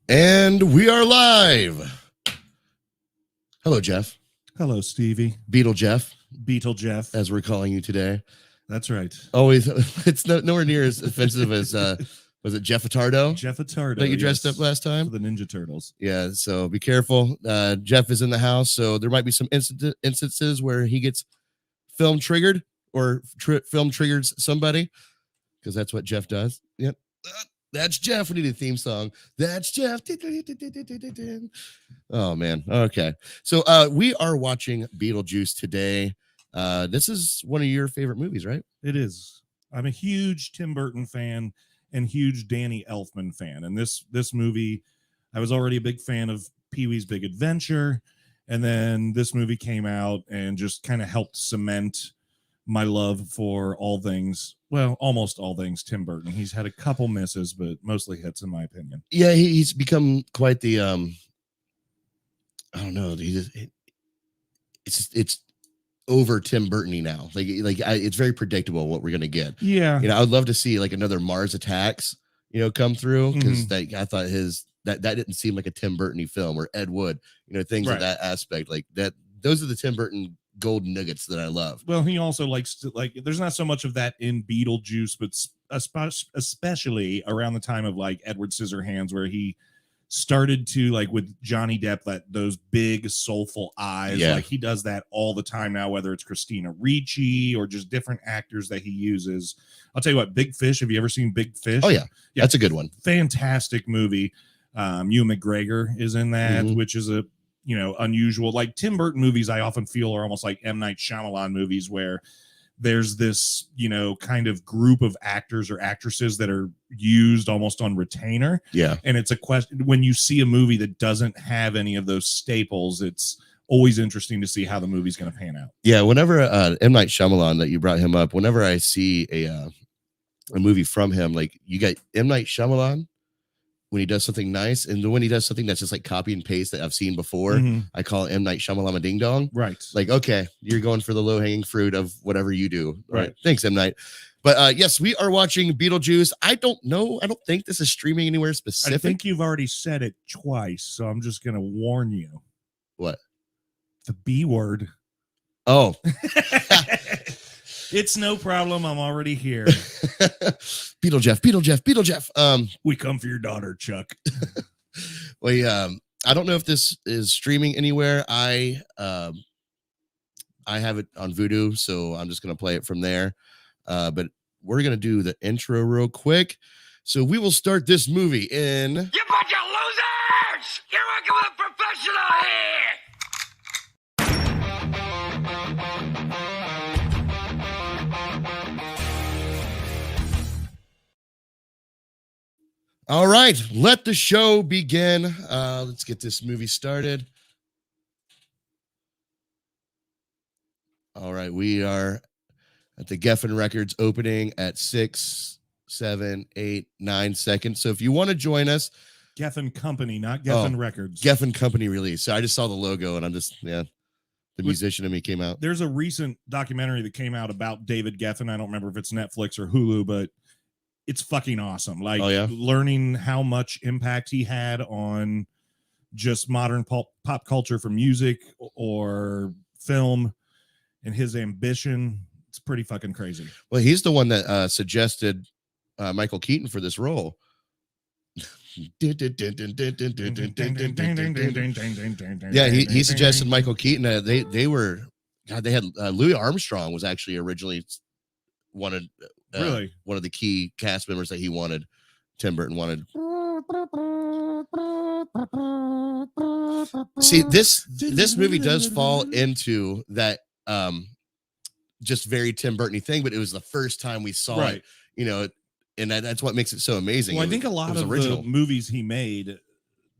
And we are live. Hello, Jeff. Hello, Stevie. Beetle Jeff. Beetle Jeff. As we're calling you today. That's right. Always, it's nowhere near as offensive as, was it Jeff Attardo? Jeff Attardo. That you dressed up last time? For the Ninja Turtles. Yeah, so be careful. Jeff is in the house, so there might be some instances where he gets film triggered or film triggers somebody, because that's what Jeff does. Yep. That's Jeff. We need a theme song. That's Jeff. Oh, man. Okay. So we are watching Beetlejuice today. This is one of your favorite movies, right? It is. I'm a huge Tim Burton fan and huge Danny Elfman fan. And this movie, I was already a big fan of Pee-wee's Big Adventure. And then this movie came out and just kind of helped cement my love for all things, well, almost all things Tim Burton. He's had a couple misses, but mostly hits, in my opinion. Yeah, he's become quite the I don't know. It's over Tim Burton-y now. It's very predictable what we're gonna get. Yeah, I would love to see like another Mars Attacks, come through, because I thought that didn't seem like a Tim Burton-y film, or Ed Wood, things of that aspect like that. Those are the Tim Burton golden nuggets that I love. Well, he also likes to there's not so much of that in Beetlejuice, but especially around the time of like Edward Scissorhands, where he started to with Johnny Depp, those big soulful eyes. Yeah. He does that all the time now, whether it's Christina Ricci or just different actors that he uses. I'll tell you what, Big Fish. Have you ever seen Big Fish? Oh yeah. That's a good one. Fantastic movie. Ewan McGregor is in that, which is a unusual. Like Tim Burton movies, I often feel are almost like M. Night Shyamalan movies, where there's this, kind of group of actors or actresses that are used almost on retainer. Yeah. And it's a question, when you see a movie that doesn't have any of those staples, it's always interesting to see how the movie's going to pan out. Yeah. Whenever M. Night Shyamalan, that you brought him up, whenever I see a movie from him, like you got M. Night Shyamalan when he does something nice, and when he does something that's just like copy and paste that I've seen before, I call it M. Night Shyamalan ding dong. Right. Like, okay, you're going for the low hanging fruit of whatever you do. Right. Thanks, M. Night. But yes, we are watching Beetlejuice. I don't know. I don't think this is streaming anywhere specific. I think you've already said it twice, so I'm just going to warn you. What? The B word. Oh. It's no problem. I'm already here. Beetle Jeff. We come for your daughter, Chuck. Well, I don't know if this is streaming anywhere. I have it on Vudu, so I'm just gonna play it from there. But we're gonna do the intro real quick. So we will start this movie in. You bunch of losers! You're working with a professional here! All right, let the show begin. Let's get this movie started. All right, we are at the Geffen Records opening at 6, 7, 8, 9 seconds. So if you want to join us, Geffen Company, not Geffen Records. Geffen Company release. So I just saw the logo and I'm just, the musician in me came out. There's a recent documentary that came out about David Geffen. I don't remember if it's Netflix or Hulu, but it's fucking awesome. Learning how much impact he had on just modern pop culture for music or film, and his ambition. It's pretty fucking crazy. Well, he's the one that suggested Michael Keaton for this role. Yeah, he suggested Michael Keaton. They had Louis Armstrong was actually originally wanted. Really? One of the key cast members that he wanted, Tim Burton wanted. See, this movie does fall into that just very Tim Burton-y thing, but it was the first time we saw it, and that's what makes it so amazing. Well, I think a lot of the movies he made,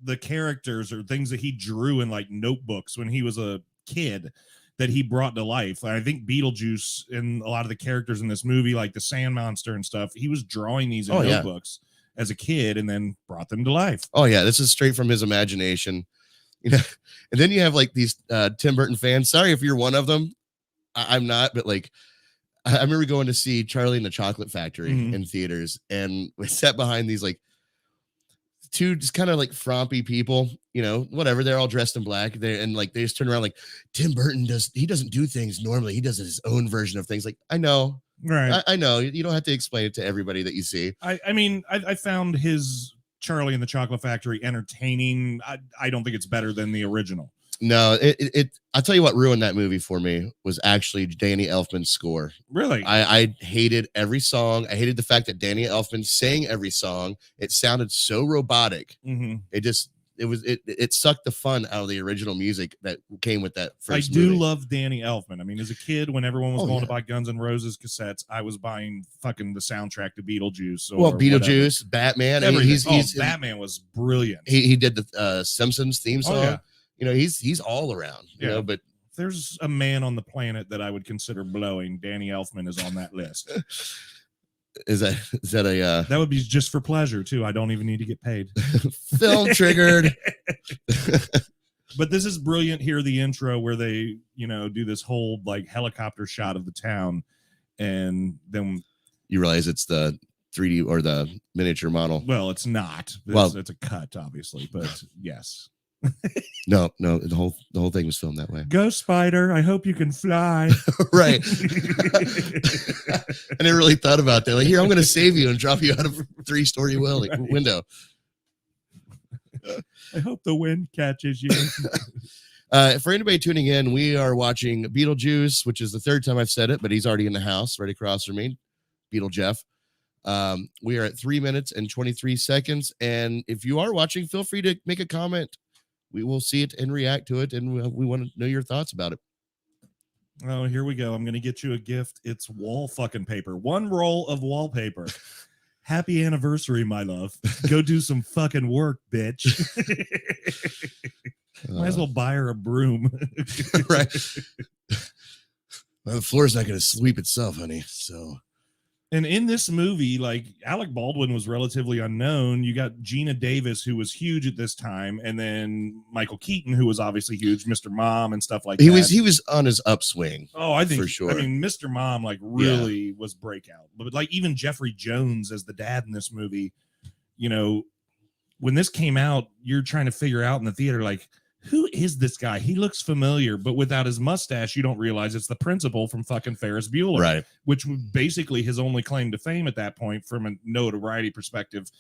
the characters or things that he drew in notebooks when he was a kid, that he brought to life. I think Beetlejuice and a lot of the characters in this movie, like the Sand Monster and stuff, he was drawing these in notebooks as a kid and then brought them to life. Oh yeah, this is straight from his imagination. And then you have these Tim Burton fans. Sorry if you're one of them. I'm not, but I remember going to see Charlie and the Chocolate Factory in theaters, and we sat behind these two just kind of like frumpy people, you know, whatever. They're all dressed in black. They just turn around like Tim Burton doesn't do things normally. He does his own version of things. Like, I know, right? I know you don't have to explain it to everybody that you see. I mean, I found his Charlie and the Chocolate Factory entertaining. I don't think it's better than the original. No, I'll tell you what ruined that movie for me was actually Danny Elfman's score. Really? I hated every song. I hated the fact that Danny Elfman sang every song. It sounded so robotic. Mm-hmm. It sucked the fun out of the original music that came with that first movie. movie. Love Danny Elfman. I mean, as a kid, when everyone was going to buy Guns N' Roses cassettes, I was buying fucking the soundtrack to Beetlejuice. Beetlejuice, Batman. I mean, Batman was brilliant. He did the Simpsons theme song. Yeah. You know, he's all around. You know, but if there's a man on the planet that I would consider blowing, Danny Elfman is on that list. Is that a that would be just for pleasure too. I don't even need to get paid. Film triggered. But this is brilliant here, the intro where they, you know, do this whole like helicopter shot of the town, and then you realize it's the 3D or the miniature model. Well, it's not. It's a cut, obviously, but yes. No, the whole thing was filmed that way. Go Spider, I hope you can fly. Right. I never really thought about that. Like, here, I'm going to save you and drop you out of a 3-story window. I hope the wind catches you. For anybody tuning in, we are watching Beetlejuice, which is the third time I've said it, but he's already in the house right across from me. Beetle Jef. We are at 3 minutes and 23 seconds. And if you are watching, feel free to make a comment. We will see it and react to it, and we want to know your thoughts about it. Oh, here we go. I'm going to get you a gift. It's wall fucking paper. 1 roll of wallpaper. Happy anniversary, my love. Go do some fucking work, bitch. Might as well buy her a broom. Right. Well, the floor's not going to sweep itself, honey. So. And in this movie, like, Alec Baldwin was relatively unknown. You got Geena Davis, who was huge at this time, and then Michael Keaton, who was obviously huge, Mr. Mom and stuff like that. He was on his upswing. Oh, I think for sure. I mean, Mr. Mom like really was breakout. But like even Jeffrey Jones as the dad in this movie, you know, when this came out, you're trying to figure out in the theater, like, who is this guy? He looks familiar, but without his mustache, you don't realize it's the principal from fucking Ferris Bueller, right? Which was basically his only claim to fame at that point from a notoriety perspective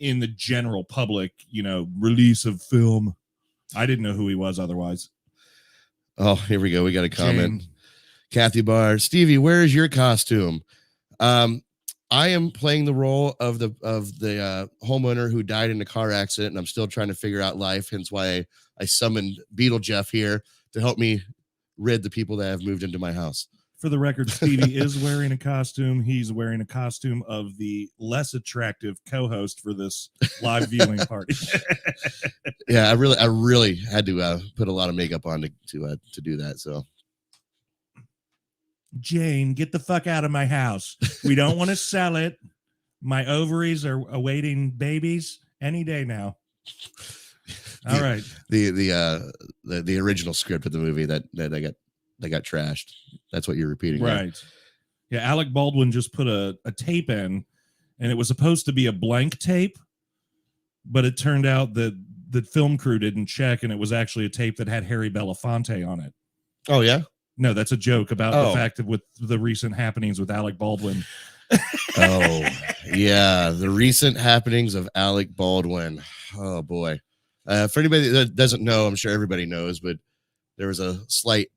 in the general public, you know, release of film. I didn't know who he was otherwise. Oh, here we go. We got a comment. Kathy Barr, Stevie, where is your costume? I am playing the role of the homeowner who died in a car accident, and I'm still trying to figure out life. Hence why I summoned Beetle Jef here to help me rid the people that have moved into my house. For the record, Stevie is wearing a costume. He's wearing a costume of the less attractive co-host for this live viewing party. Yeah, I really had to put a lot of makeup on to do that. So. Jane, get the fuck out of my house. We don't want to sell it. My ovaries are awaiting babies any day now. All right. The original script of the movie that got trashed. That's what you're repeating. Right. Now. Yeah. Alec Baldwin just put a tape in, and it was supposed to be a blank tape, but it turned out that the film crew didn't check, and it was actually a tape that had Harry Belafonte on it. Oh, yeah? No, that's a joke about the fact that with the recent happenings with Alec Baldwin. Oh, yeah. The recent happenings of Alec Baldwin. Oh, boy. For anybody that doesn't know, I'm sure everybody knows, but there was a slight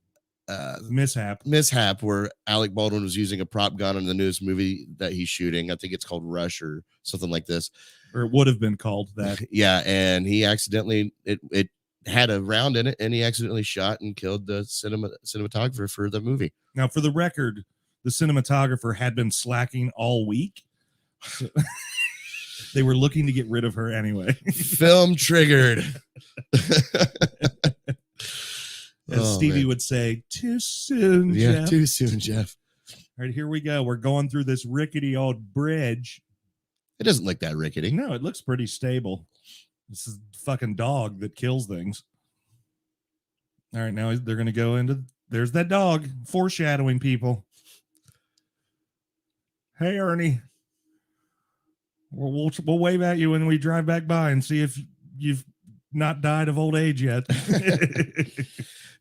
mishap where Alec Baldwin was using a prop gun in the newest movie that he's shooting. I think it's called Rush or something like this. Or it would have been called that. Yeah, and he accidentally, it had a round in it, and he accidentally shot and killed the cinematographer for the movie. Now, for the record, the cinematographer had been slacking all week. So they were looking to get rid of her anyway. Film triggered. As Stevie would say, too soon, yeah, Jef. Too soon, Jef. All right, here we go. We're going through this rickety old bridge. It doesn't look that rickety. No, it looks pretty stable. This is a fucking dog that kills things. All right, now they're going to go into... There's that dog foreshadowing people. Hey, Ernie. We'll wave at you when we drive back by and see if you've not died of old age yet.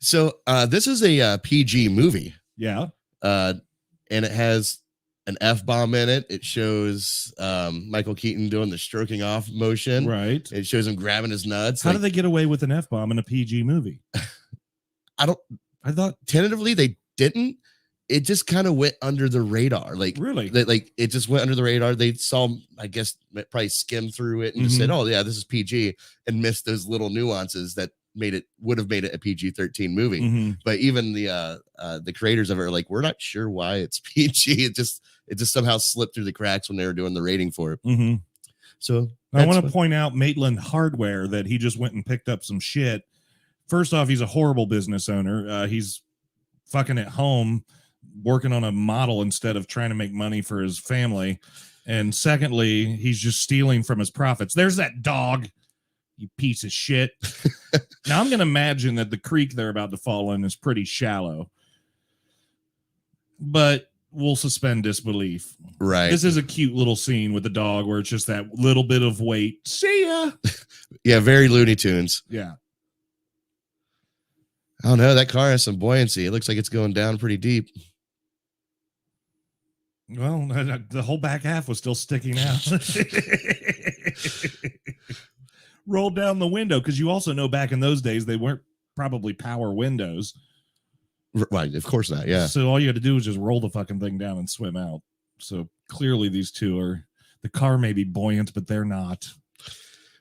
So this is a PG movie. Yeah. And it has an F-bomb in it. It shows Michael Keaton doing the stroking off motion. Right. It shows him grabbing his nuts. How do they get away with an F-bomb in a PG movie? I thought tentatively they didn't. It just kind of went under the radar. Like, really? It just went under the radar. They saw, I guess, probably skimmed through it and just said, oh, yeah, this is PG, and missed those little nuances that would have made it a PG-13 movie. But even the creators of it are like, we're not sure why it's PG. It just somehow slipped through the cracks when they were doing the rating for it. So I want to point out Maitland Hardware, that he just went and picked up some shit. First off, he's a horrible business owner. He's fucking at home working on a model instead of trying to make money for his family. And secondly, he's just stealing from his profits. There's that dog, you piece of shit. Now I'm going to imagine that the creek they're about to fall in is pretty shallow, but we'll suspend disbelief. Right. This is a cute little scene with the dog where it's just that little bit of weight. See ya. Yeah. Very Looney Tunes. Yeah. I don't know. That car has some buoyancy. It looks like it's going down pretty deep. Well, the whole back half was still sticking out. Rolled down the window, because you also know back in those days they weren't probably power windows. Right, of course not. Yeah. So all you had to do was just roll the fucking thing down and swim out. So clearly these two are, the car may be buoyant, but they're not.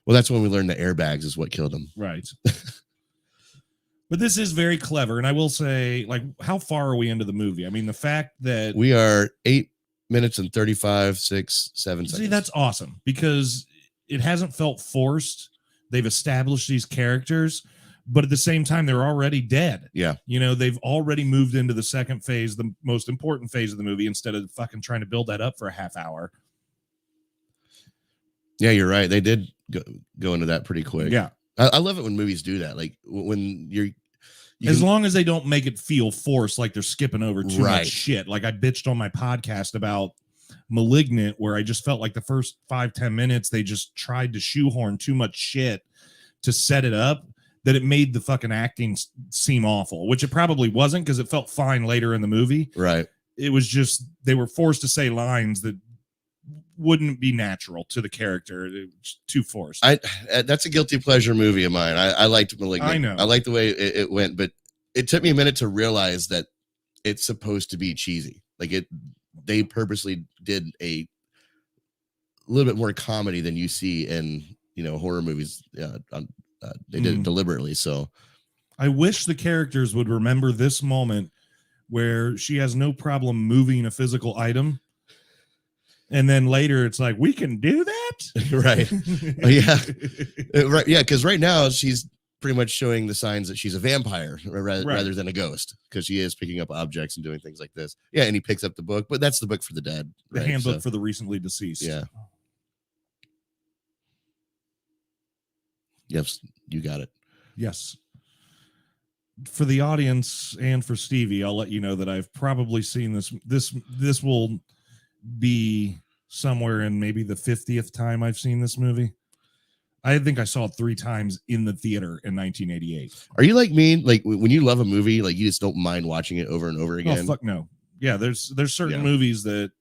Well, that's when we learned the airbags is what killed them. Right. But this is very clever. And I will say, like, how far are we into the movie? I mean, the fact that we are 8 minutes and 35, 6, 7 seconds. See, that's awesome, because it hasn't felt forced. They've established these characters, but at the same time, they're already dead. Yeah. You know, they've already moved into the second phase, the most important phase of the movie, instead of fucking trying to build that up for a half hour. Yeah, you're right. They did go into that pretty quick. Yeah. I love it when movies do that. Like when as long as they don't make it feel forced, like they're skipping over too right. much shit. Like I bitched on my podcast about Malignant, where I just felt like the first 5-10 minutes, they just tried to shoehorn too much shit to set it up, that it made the fucking acting seem awful, which it probably wasn't, because it felt fine later in the movie. Right. It was just, they were forced to say lines that wouldn't be natural to the character. It was too forced. That's a guilty pleasure movie of mine. I liked Malignant. I know. I liked the way it went, but it took me a minute to realize that it's supposed to be cheesy. Like they purposely did a little bit more comedy than you see in, horror movies. They did it deliberately. So I wish the characters would remember this moment where she has no problem moving a physical item. And then later it's like, we can do that? Right. Oh, yeah. Right. Yeah. Because right now she's pretty much showing the signs that she's a vampire rather than a ghost, because she is picking up objects and doing things like this. Yeah. And he picks up the book, but that's the book for the dead. The handbook for the recently deceased. Yeah. Yes. You got it. Yes. For the audience and for Stevie, I'll let you know that I've probably seen this. This will be somewhere in maybe the 50th time I've seen this movie. I think I saw it 3 times in the theater in 1988. Are you like me? Like when you love a movie, like you just don't mind watching it over and over again? Oh, fuck no. Yeah, there's certain movies that,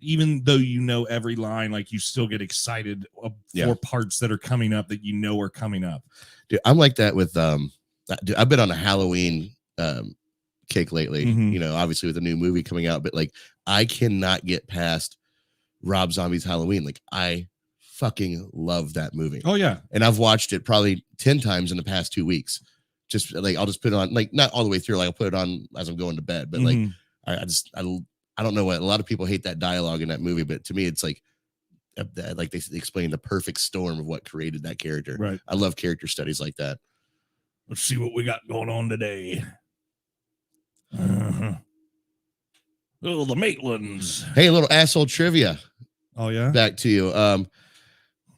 even though you know every line, like you still get excited for parts that are coming up that are coming up. Dude, I'm like that with I've been on a Halloween kick lately, obviously with a new movie coming out, but like I cannot get past Rob Zombie's Halloween. Like I fucking love that movie. Oh yeah. And I've watched it probably 10 times in the past 2 weeks. Just like I'll just put it on, like not all the way through, like I'll put it on as I'm going to bed, but like I don't know what a lot of people hate that dialogue in that movie, but to me it's like they explain the perfect storm of what created that character. Right. I love character studies like that. Let's see what we got going on today. Oh, the Maitlands. Hey, a little asshole trivia. Oh yeah. Back to you.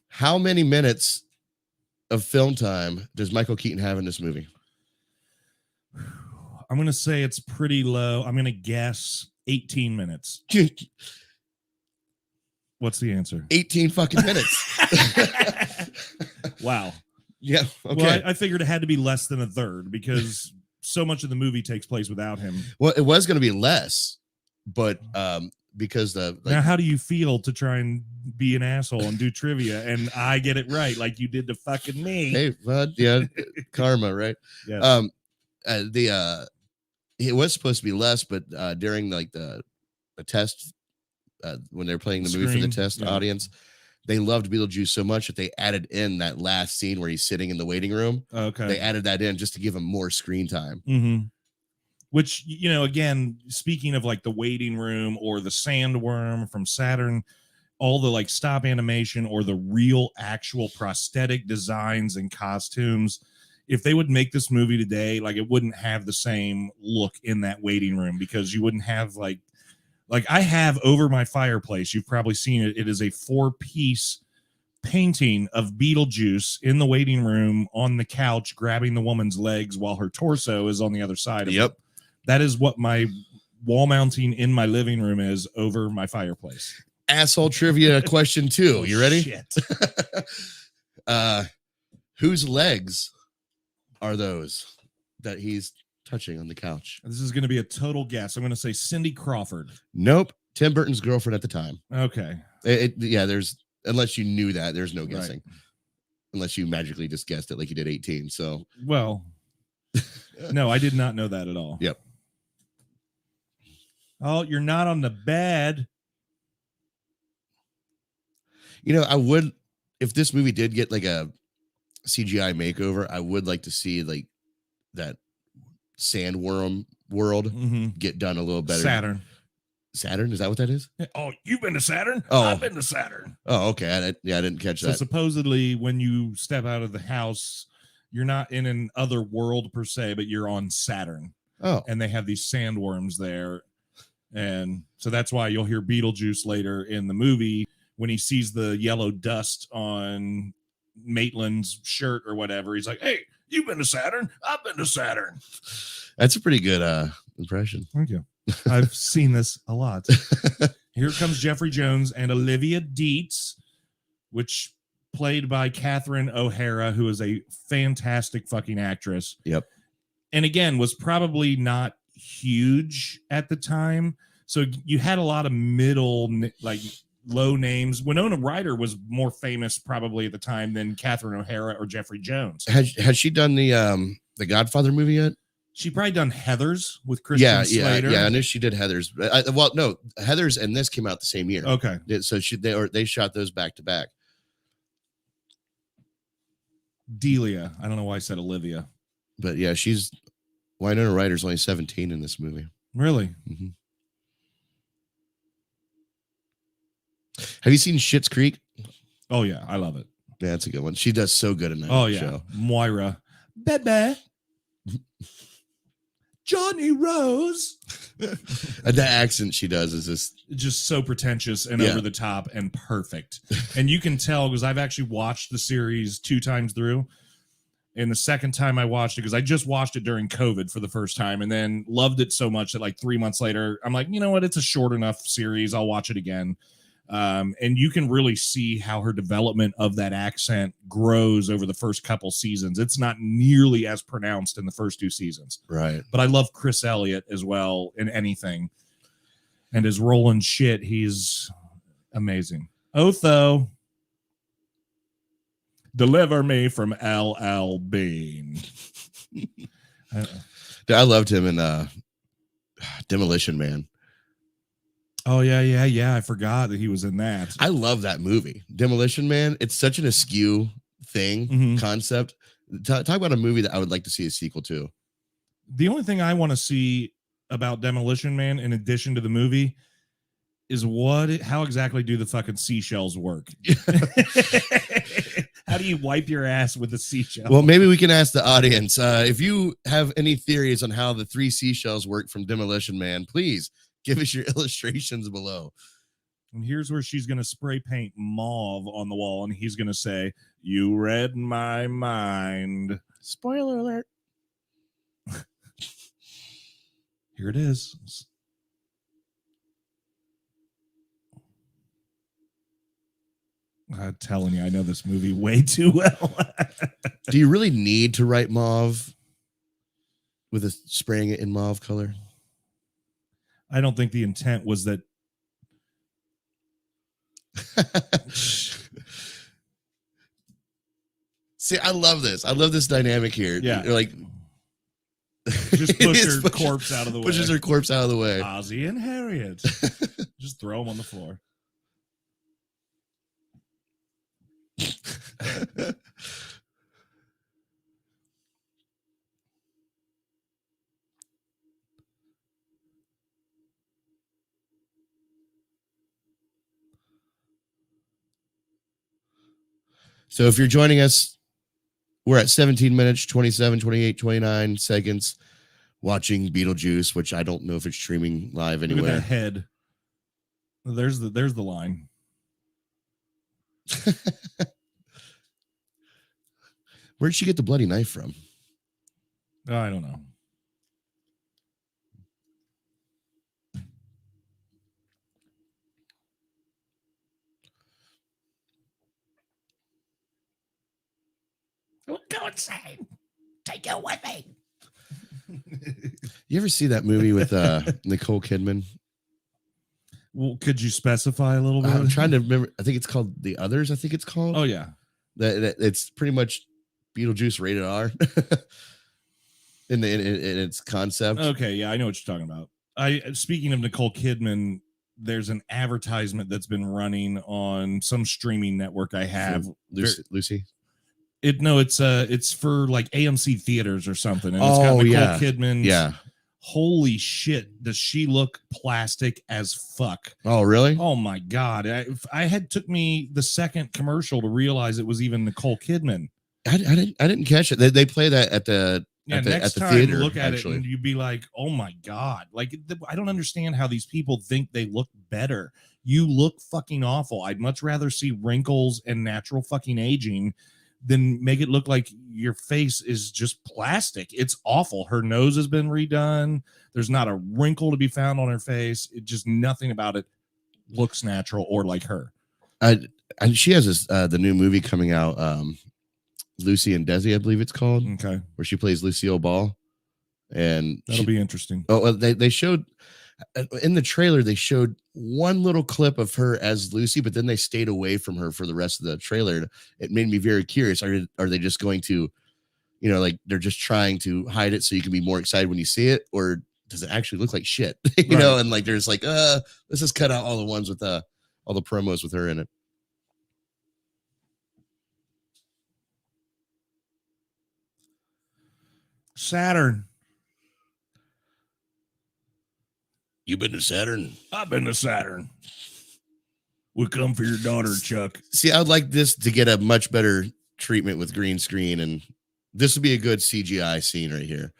How many minutes of film time does Michael Keaton have in this movie? I'm going to say it's pretty low. I'm going to guess 18 minutes. What's the answer? 18 fucking minutes. Wow. Yeah. Okay. Well, I figured it had to be less than a third because so much of the movie takes place without him. Well, it was going to be less, but because now, how do you feel to try and be an asshole and do trivia and I get it right like you did to fucking me? Hey, bud, yeah, karma, right? Yeah. It was supposed to be less, but during like the test when they're playing the movie for the test audience, they loved Beetlejuice so much that they added in that last scene where he's sitting in the waiting room. Okay. They added that in just to give him more screen time. Mm-hmm. Which, again, speaking of like the waiting room or the sandworm from Saturn, all the like stop animation or the real actual prosthetic designs and costumes, if they would make this movie today, like it wouldn't have the same look in that waiting room because you wouldn't have like I have over my fireplace. You've probably seen it. It is a 4-piece painting of Beetlejuice in the waiting room on the couch, grabbing the woman's legs while her torso is on the other side of it. That is what my wall mounting in my living room is over my fireplace. Asshole trivia question 2. You ready? Shit. Whose legs are those that he's touching on the couch? This is going to be a total guess. I'm going to say Cindy Crawford. Nope. Tim Burton's girlfriend at the time. Okay. There's, unless you knew that, there's no guessing. Right. Unless you magically just guessed it like you did 18. So, well, no, I did not know that at all. Yep. Oh, you're not on the bed. I would, if this movie did get like a CGI makeover, I would like to see like that sandworm world get done a little better. Saturn, is that what that is? Oh, you've been to Saturn? Oh, I've been to Saturn. Oh, okay. I didn't catch that. So supposedly when you step out of the house, you're not in an other world per se, but you're on Saturn. Oh. And they have these sandworms there. And so that's why you'll hear Beetlejuice later in the movie when he sees the yellow dust on Maitland's shirt or whatever. He's like, hey, you've been to Saturn? I've been to Saturn. That's a pretty good impression. Thank you. I've seen this a lot. Here comes Jeffrey Jones and Olivia Deetz, which played by Catherine O'Hara, who is a fantastic fucking actress. Yep. And again, was probably not huge at the time. So you had a lot of middle, like low names. Winona Ryder was more famous probably at the time than Catherine O'Hara or Jeffrey Jones. Has she done the Godfather movie yet? She probably done Heathers with Christian Slater. Yeah, I knew she did Heathers. Well, no, Heathers and this came out the same year. Okay, so they shot those back to back. Delia, I don't know why I said Olivia, but yeah, Winona Ryder's only 17 in this movie. Really? Mm-hmm. Have you seen Schitt's Creek? Oh yeah, I love it. Yeah, that's a good one. She does so good in that show. Moira, Bebe. Johnny Rose. That accent she does is just so pretentious and over the top and perfect. And you can tell because I've actually watched the series 2 times through. And the second time I watched it, because I just watched it during COVID for the first time and then loved it so much that like 3 months later, I'm like, you know what? It's a short enough series. I'll watch it again. And you can really see how her development of that accent grows over the first couple seasons. It's not nearly as pronounced in the first 2 seasons. Right. But I love Chris Elliott as well in anything. And his role in shit, he's amazing. Otho. Deliver me from L.L. Bean. I loved him in Demolition Man. Oh, yeah. I forgot that he was in that. I love that movie. Demolition Man. It's such an askew thing, concept. Talk about a movie that I would like to see a sequel to. The only thing I want to see about Demolition Man, in addition to the movie, is how exactly do the fucking seashells work? How do you wipe your ass with a seashell? Well, maybe we can ask the audience. If you have any theories on how the 3 seashells work from Demolition Man, please give us your illustrations below. And here's where she's going to spray paint mauve on the wall, and he's going to say, "You read my mind." Spoiler alert. Here it is. I'm telling you, I know this movie way too well. Do you really need to write mauve with a spraying it in mauve color? I don't think the intent was that. See, I love this. I love this dynamic here. Yeah. You're like, Just push her corpse out of the way. Pushes her corpse out of the way. Ozzy and Harriet. Just throw them on the floor. So if you're joining us, we're at 17 minutes, 27, 28, 29 seconds watching Beetlejuice, which I don't know if it's streaming live anywhere. Look at that head. There's the line. Where'd she get the bloody knife from? I don't know. Go insane. Take it with me. You ever see that movie with Nicole Kidman? Well, could you specify a little bit? I'm trying to remember. I think it's called The Others. I think it's called. Oh yeah, that it's pretty much Beetlejuice rated R in its concept. Okay, yeah, I know what you're talking about. Speaking of Nicole Kidman, there's an advertisement that's been running on some streaming network I have. Lucy. It's for like AMC theaters or something, and it's got Nicole Kidman. Yeah. Holy shit, does she look plastic as fuck? Oh, really? Oh my god! Took me the second commercial to realize it was even Nicole Kidman. I didn't catch it. They play that at the next time theater, look at actually. it and you'd be like, oh my god! Like I don't understand how these people think they look better. You look fucking awful. I'd much rather see wrinkles and natural fucking aging than make it look like your face is just plastic. It's awful. Her nose has been redone. There's not a wrinkle to be found on her face. It just nothing about it looks natural or like her. And she has this the new movie coming out, Lucy and Desi, I believe it's called. Okay, where she plays Lucille Ball, and that'll be interesting. Oh, well, they showed in the trailer. They showed one little clip of her as Lucy, but then they stayed away from her for the rest of the trailer. It made me very curious. Are they just going to, like they're just trying to hide it so you can be more excited when you see it, or does it actually look like shit? You know, and like there's like, let's just cut out all the ones with all the promos with her in it. Saturn. You been to Saturn? I've been to Saturn. We come for your daughter, Chuck. See, I'd like this to get a much better treatment with green screen, and this would be a good CGI scene right here.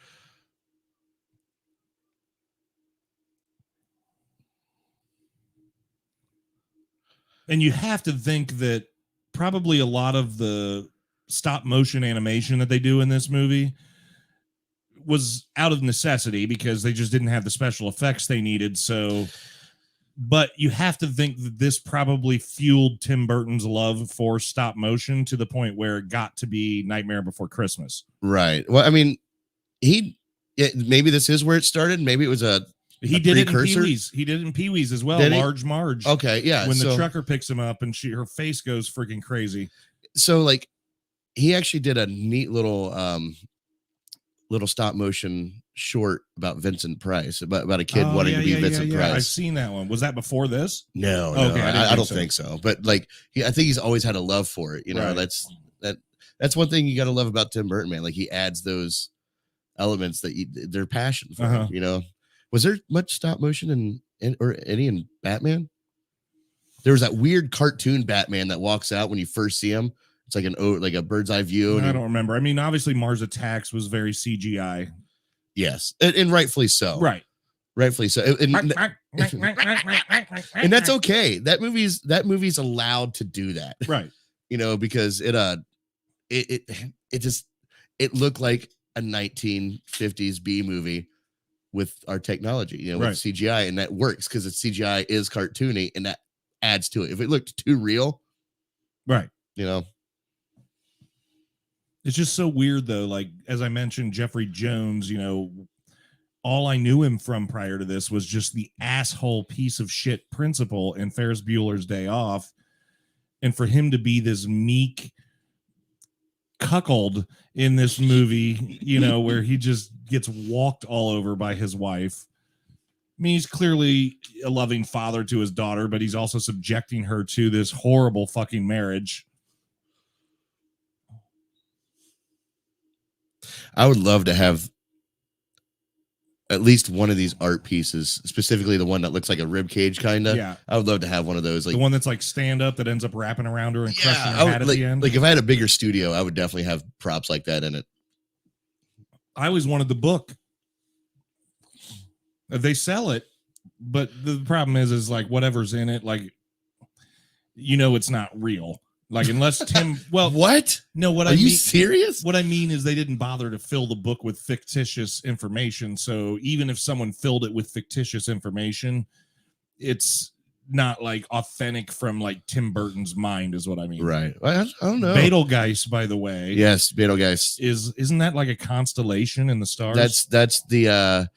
And you have to think that probably a lot of the stop motion animation that they do in this movie was out of necessity because they just didn't have the special effects they needed. So, but you have to think that this probably fueled Tim Burton's love for stop motion to the point where it got to be Nightmare Before Christmas. Right. Well, I mean, maybe this is where it started. Maybe it was he did it in Pee-wee's. He did it in Pee-wee's as well. Large Marge. Okay, yeah. When the trucker picks him up and her face goes freaking crazy. So like, he actually did a neat little stop motion short about Vincent Price, about a kid wanting to be Vincent Price. I've seen that one. Was that before this? No, okay, I don't think so. But like, I think he's always had a love for it. That's one thing you got to love about Tim Burton, man. Like he adds those elements that they're passion for. Was there much stop motion or any in Batman? There was that weird cartoon Batman that walks out when you first see him. It's like a bird's eye view. I don't remember. I mean, obviously Mars Attacks was very CGI. Yes, and rightfully so. Right, rightfully so. And that's okay. That movie's allowed to do that. Right. Because it looked like a 1950s B movie with our technology, with CGI, and that works because the CGI is cartoony and that adds to it. If it looked too real, Right. You know, it's just so weird though. Like, as I mentioned, Jeffrey Jones, you know, all I knew him from prior to this was just the asshole piece of shit principal in Ferris Bueller's Day Off. And for him to be this meek cuckold in this movie, you know, where he just gets walked all over by his wife. I mean, he's clearly a loving father to his daughter, but he's also subjecting her to this horrible fucking marriage. I would love to have at least one of these art pieces, specifically the one that looks like a rib cage, kind of. Yeah. I would love to have one of those. Like the one that's like stand up that ends up wrapping around her and crushing her hat at like, the end. Like if I had a bigger studio, I would definitely have props like that in it. I always wanted the book. They sell it, but the problem is like whatever's in it, like, you know, it's not real. Like, unless Tim, well, what? No, what Are I you mean, serious? What I mean is they didn't bother to fill the book with fictitious information. So even if someone filled it with fictitious information, it's not like authentic from like Tim Burton's mind, is what I mean. Right. I don't know. Betelgeuse, by the way. Yes, Betelgeuse. Isn't that like a constellation in the stars? That's the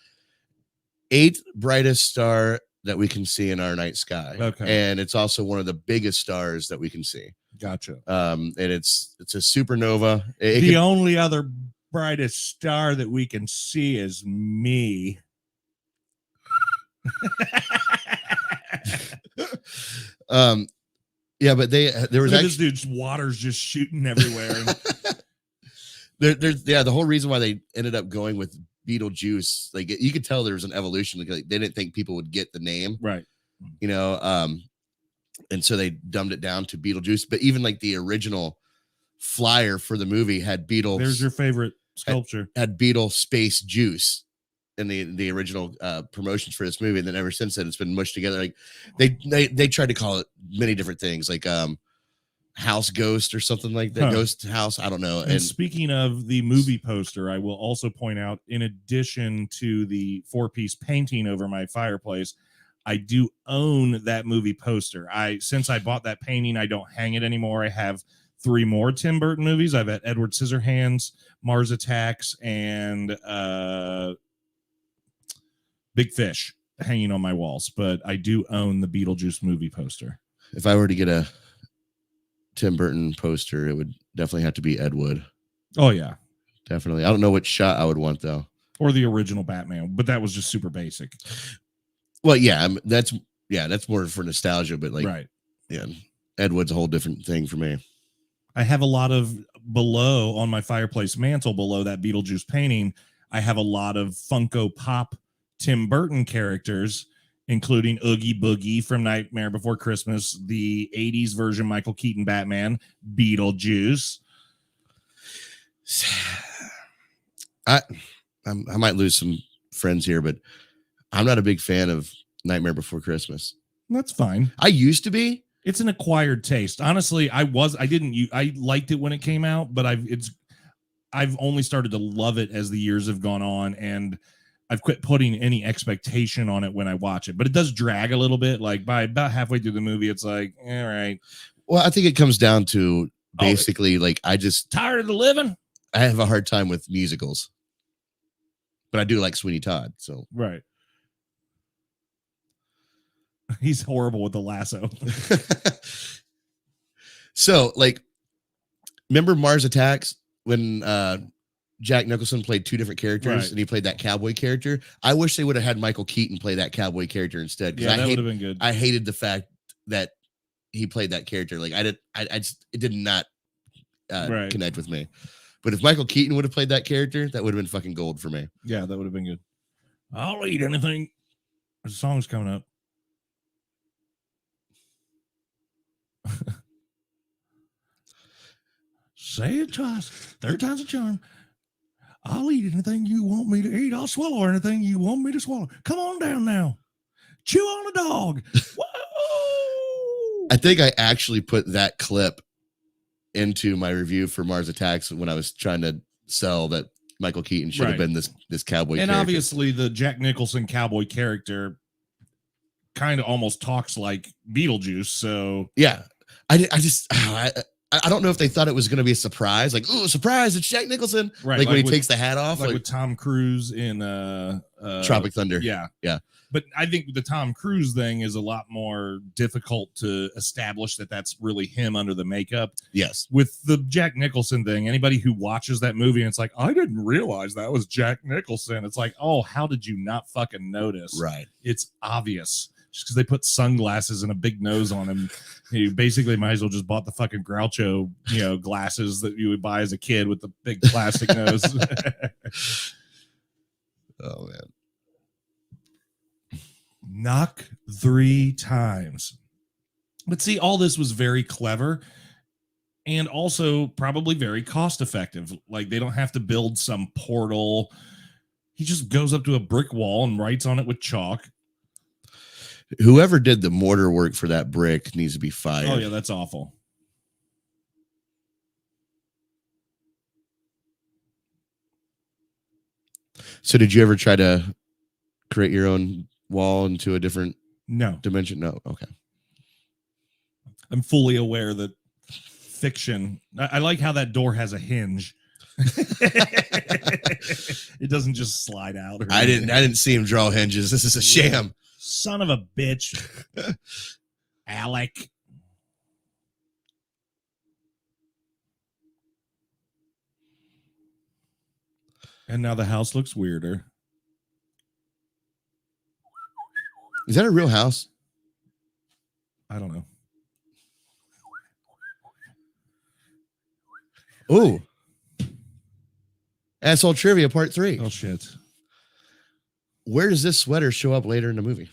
8th brightest star that we can see in our night sky. Okay. And it's also one of the biggest stars that we can see. Gotcha. And it's a supernova. The only other brightest star that we can see is me. Yeah, but there was this dude's water's just shooting everywhere. There's the whole reason why they ended up going with Beetlejuice, like you could tell there was an evolution. Like they didn't think people would get the name, right? You know, and so they dumbed it down to Beetlejuice. But even like the original flyer for the movie had Beetle. There's your favorite sculpture. Had Beetle Space Juice in the original promotions for this movie, and then ever since then it's been mushed together. Like they tried to call it many different things, like House Ghost or something like that. Ghost House, I don't know. And speaking of the movie poster, I will also point out, in addition to the 4-piece painting over my fireplace, I do own that movie poster. Since I bought that painting, I don't hang it anymore. I have 3 more Tim Burton movies. I've had Edward Scissorhands, Mars Attacks, and Big Fish hanging on my walls. But I do own the Beetlejuice movie poster. If I were to get a Tim Burton poster, it would definitely have to be Ed Wood. Oh yeah, definitely. I don't know which shot I would want though, or the original Batman, but that was just super basic. Well, yeah, that's more for nostalgia, but like, right, yeah, Ed Wood's a whole different thing for me. I have a lot of below on my fireplace mantle below that Beetlejuice painting. I have a lot of Funko Pop Tim Burton characters, including Oogie Boogie from Nightmare Before Christmas, the 80s version Michael Keaton Batman, Beetlejuice. I might lose some friends here, but I'm not a big fan of Nightmare Before Christmas. That's fine. I used to be. It's an acquired taste. Honestly, I liked it when it came out, but I've only started to love it as the years have gone on, and I've quit putting any expectation on it when I watch it. But it does drag a little bit. Like by about halfway through the movie, it's like, all right. Well, I think it comes down to basically like I just tired of the living. I have a hard time with musicals, but I do like Sweeney Todd. So right. He's horrible with the lasso. So, like, remember Mars Attacks when Jack Nicholson played 2 different characters, and he played that cowboy character? I wish they would have had Michael Keaton play that cowboy character instead. Yeah, that would have been good. I hated the fact that he played that character. Like, it did not connect with me. But if Michael Keaton would have played that character, that would have been fucking gold for me. Yeah, that would have been good. I'll eat anything. The song's coming up. Say it twice, 3rd time's a charm. I'll eat anything you want me to eat. I'll swallow anything you want me to swallow. Come on down now. Chew on a dog. Whoa! I think I actually put that clip into my review for Mars Attacks when I was trying to sell that Michael Keaton should have been this cowboy and character. Obviously the Jack Nicholson cowboy character kind of almost talks like Beetlejuice. So yeah, I don't know if they thought it was going to be a surprise, like, ooh, surprise, it's Jack Nicholson, Right? like when he takes the hat off, like with Tom Cruise in Tropic Thunder. Yeah. But I think the Tom Cruise thing is a lot more difficult to establish that that's really him under the makeup. Yes. With the Jack Nicholson thing, anybody who watches that movie and it's like, I didn't realize that was Jack Nicholson. It's like, oh, how did you not fucking notice? Right. It's obvious. Just because they put sunglasses and a big nose on him, you basically might as well just bought the fucking Groucho, glasses that you would buy as a kid with the big plastic nose. Oh man. Knock 3 times. But see, all this was very clever and also probably very cost effective. Like they don't have to build some portal. He just goes up to a brick wall and writes on it with chalk. Whoever did the mortar work for that brick needs to be fired. Oh yeah, that's awful. So did you ever try to create your own wall into a different dimension? No. Okay. I'm fully aware that fiction. I like how that door has a hinge. It doesn't just slide out. I didn't see him draw hinges. This is a sham. Son of a bitch. Alec. And now the house looks weirder. Is that a real house? I don't know. Oh. Asshole Trivia Part 3. Oh, shit. Where does this sweater show up later in the movie?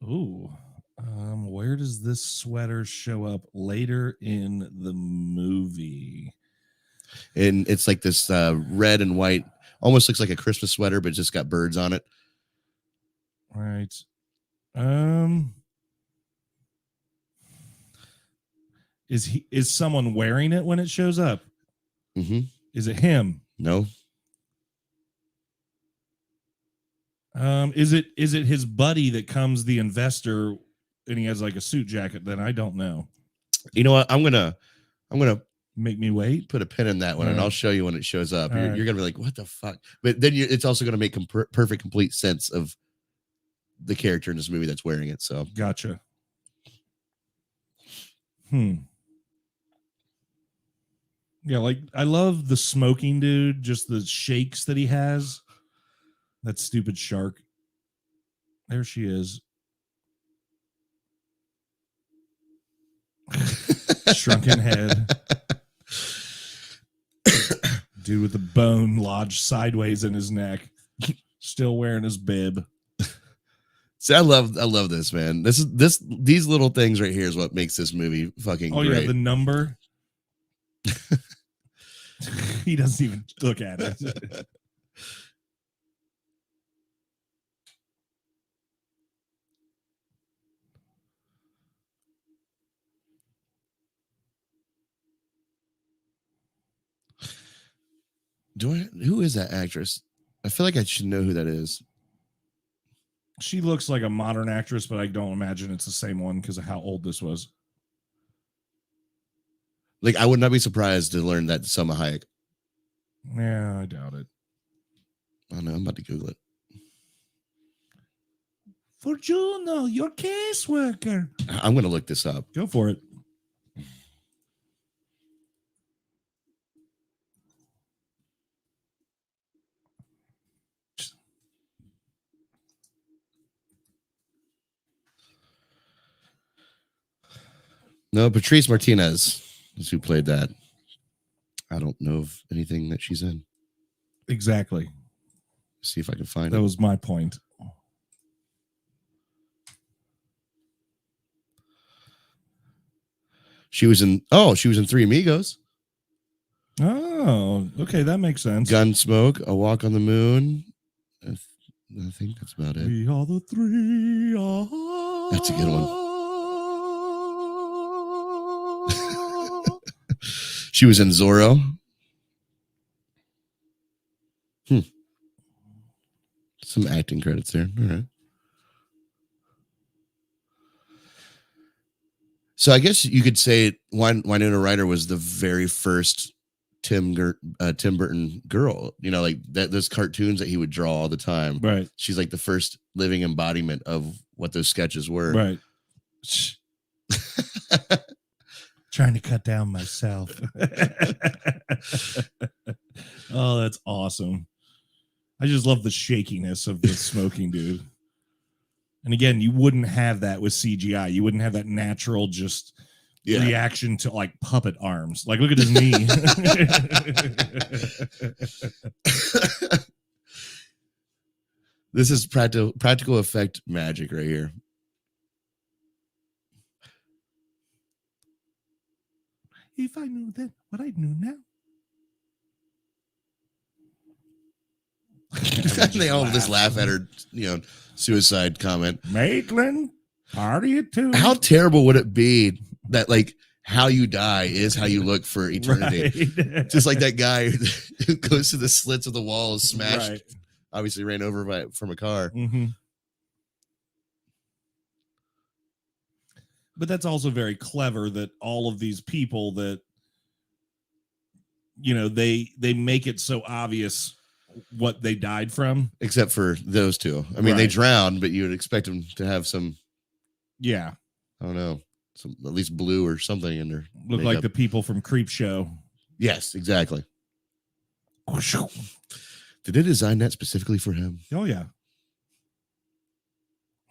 Ooh. Where does this sweater show up later in the movie? And it's like this red and white, almost looks like a Christmas sweater, but just got birds on it. Right. Is someone wearing it when it shows up? Mm-hmm. Is it him? No. Is it his buddy that comes the investor and he has like a suit jacket? Then I don't know. You know what? I'm gonna make me wait. Put a pin in that one, and I'll show you when it shows up. You're gonna be like, "What the fuck?" But then it's also gonna make perfect, complete sense of the character in this movie that's wearing it. So gotcha. Yeah, like I love the smoking dude, just the shakes that he has. That stupid shark. There she is. Shrunken head. Dude with the bone lodged sideways in his neck. Still wearing his bib. See, I love this, man. These little things right here is what makes this movie fucking great. Yeah, the number. He doesn't even look at it. Who is that actress? I feel like I should know who that is. She looks like a modern actress, but I don't imagine it's the same one because of how old this was. Like, I would not be surprised to learn that Selma Hayek. Yeah, I doubt it. Oh no, I'm about to Google it. For Juno, your caseworker. I'm going to look this up. Go for it. No, Patrice Martinez is who played that. I don't know of anything that she's in. Exactly. See if I can find it. That was my point. She was in Three Amigos. Oh, okay, that makes sense. Gunsmoke, A Walk on the Moon. I think that's about it. We are the three. That's a good one. She was in Zorro. Some acting credits there. All right. So I guess you could say Winona Ryder was the very first Tim Burton girl. You know, like those cartoons that he would draw all the time. Right. She's like the first living embodiment of what those sketches were. Right. Trying to cut down myself. Oh, that's awesome. I just love the shakiness of the smoking dude. And again, you wouldn't have that with CGI. You wouldn't have that natural just reaction to like puppet arms. Like, look at his knee. This is practical effect magic right here. If I knew then what I knew now. They all just laugh at her, suicide comment. Maitland, party at 2. How terrible would it be that like how you die is how you look for eternity? Right. Just like that guy who goes to the slits of the wall, is smashed, right. Obviously ran over from a car. Mm-hmm. But that's also very clever that all of these people that, they make it so obvious what they died from, except for those two. I mean, They drowned, but you would expect them to have some, I don't know, some at least blue or something in their look makeup. Like the people from Creep Show. Yes, exactly. Did they design that specifically for him? Oh yeah.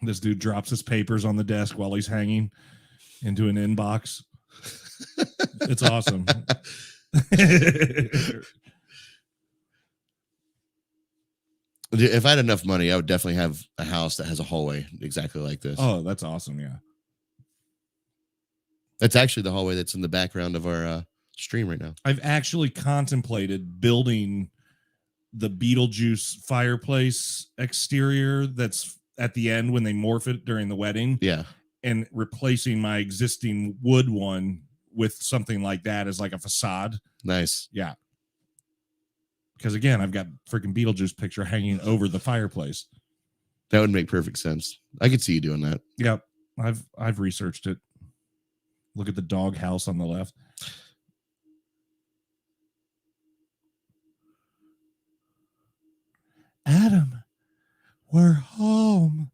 This dude drops his papers on the desk while he's hanging into an inbox. It's awesome. If I had enough money, I would definitely have a house that has a hallway exactly like this. Oh, that's awesome. Yeah. That's actually the hallway that's in the background of our stream right now. I've actually contemplated building the Beetlejuice fireplace exterior that's at the end when they morph it during the wedding. Yeah. And replacing my existing wood one with something like that as like a facade. Nice. Yeah. Because again, I've got freaking Beetlejuice picture hanging over the fireplace. That would make perfect sense. I could see you doing that. Yep. I've researched it. Look at the dog house on the left. Adam, we're home.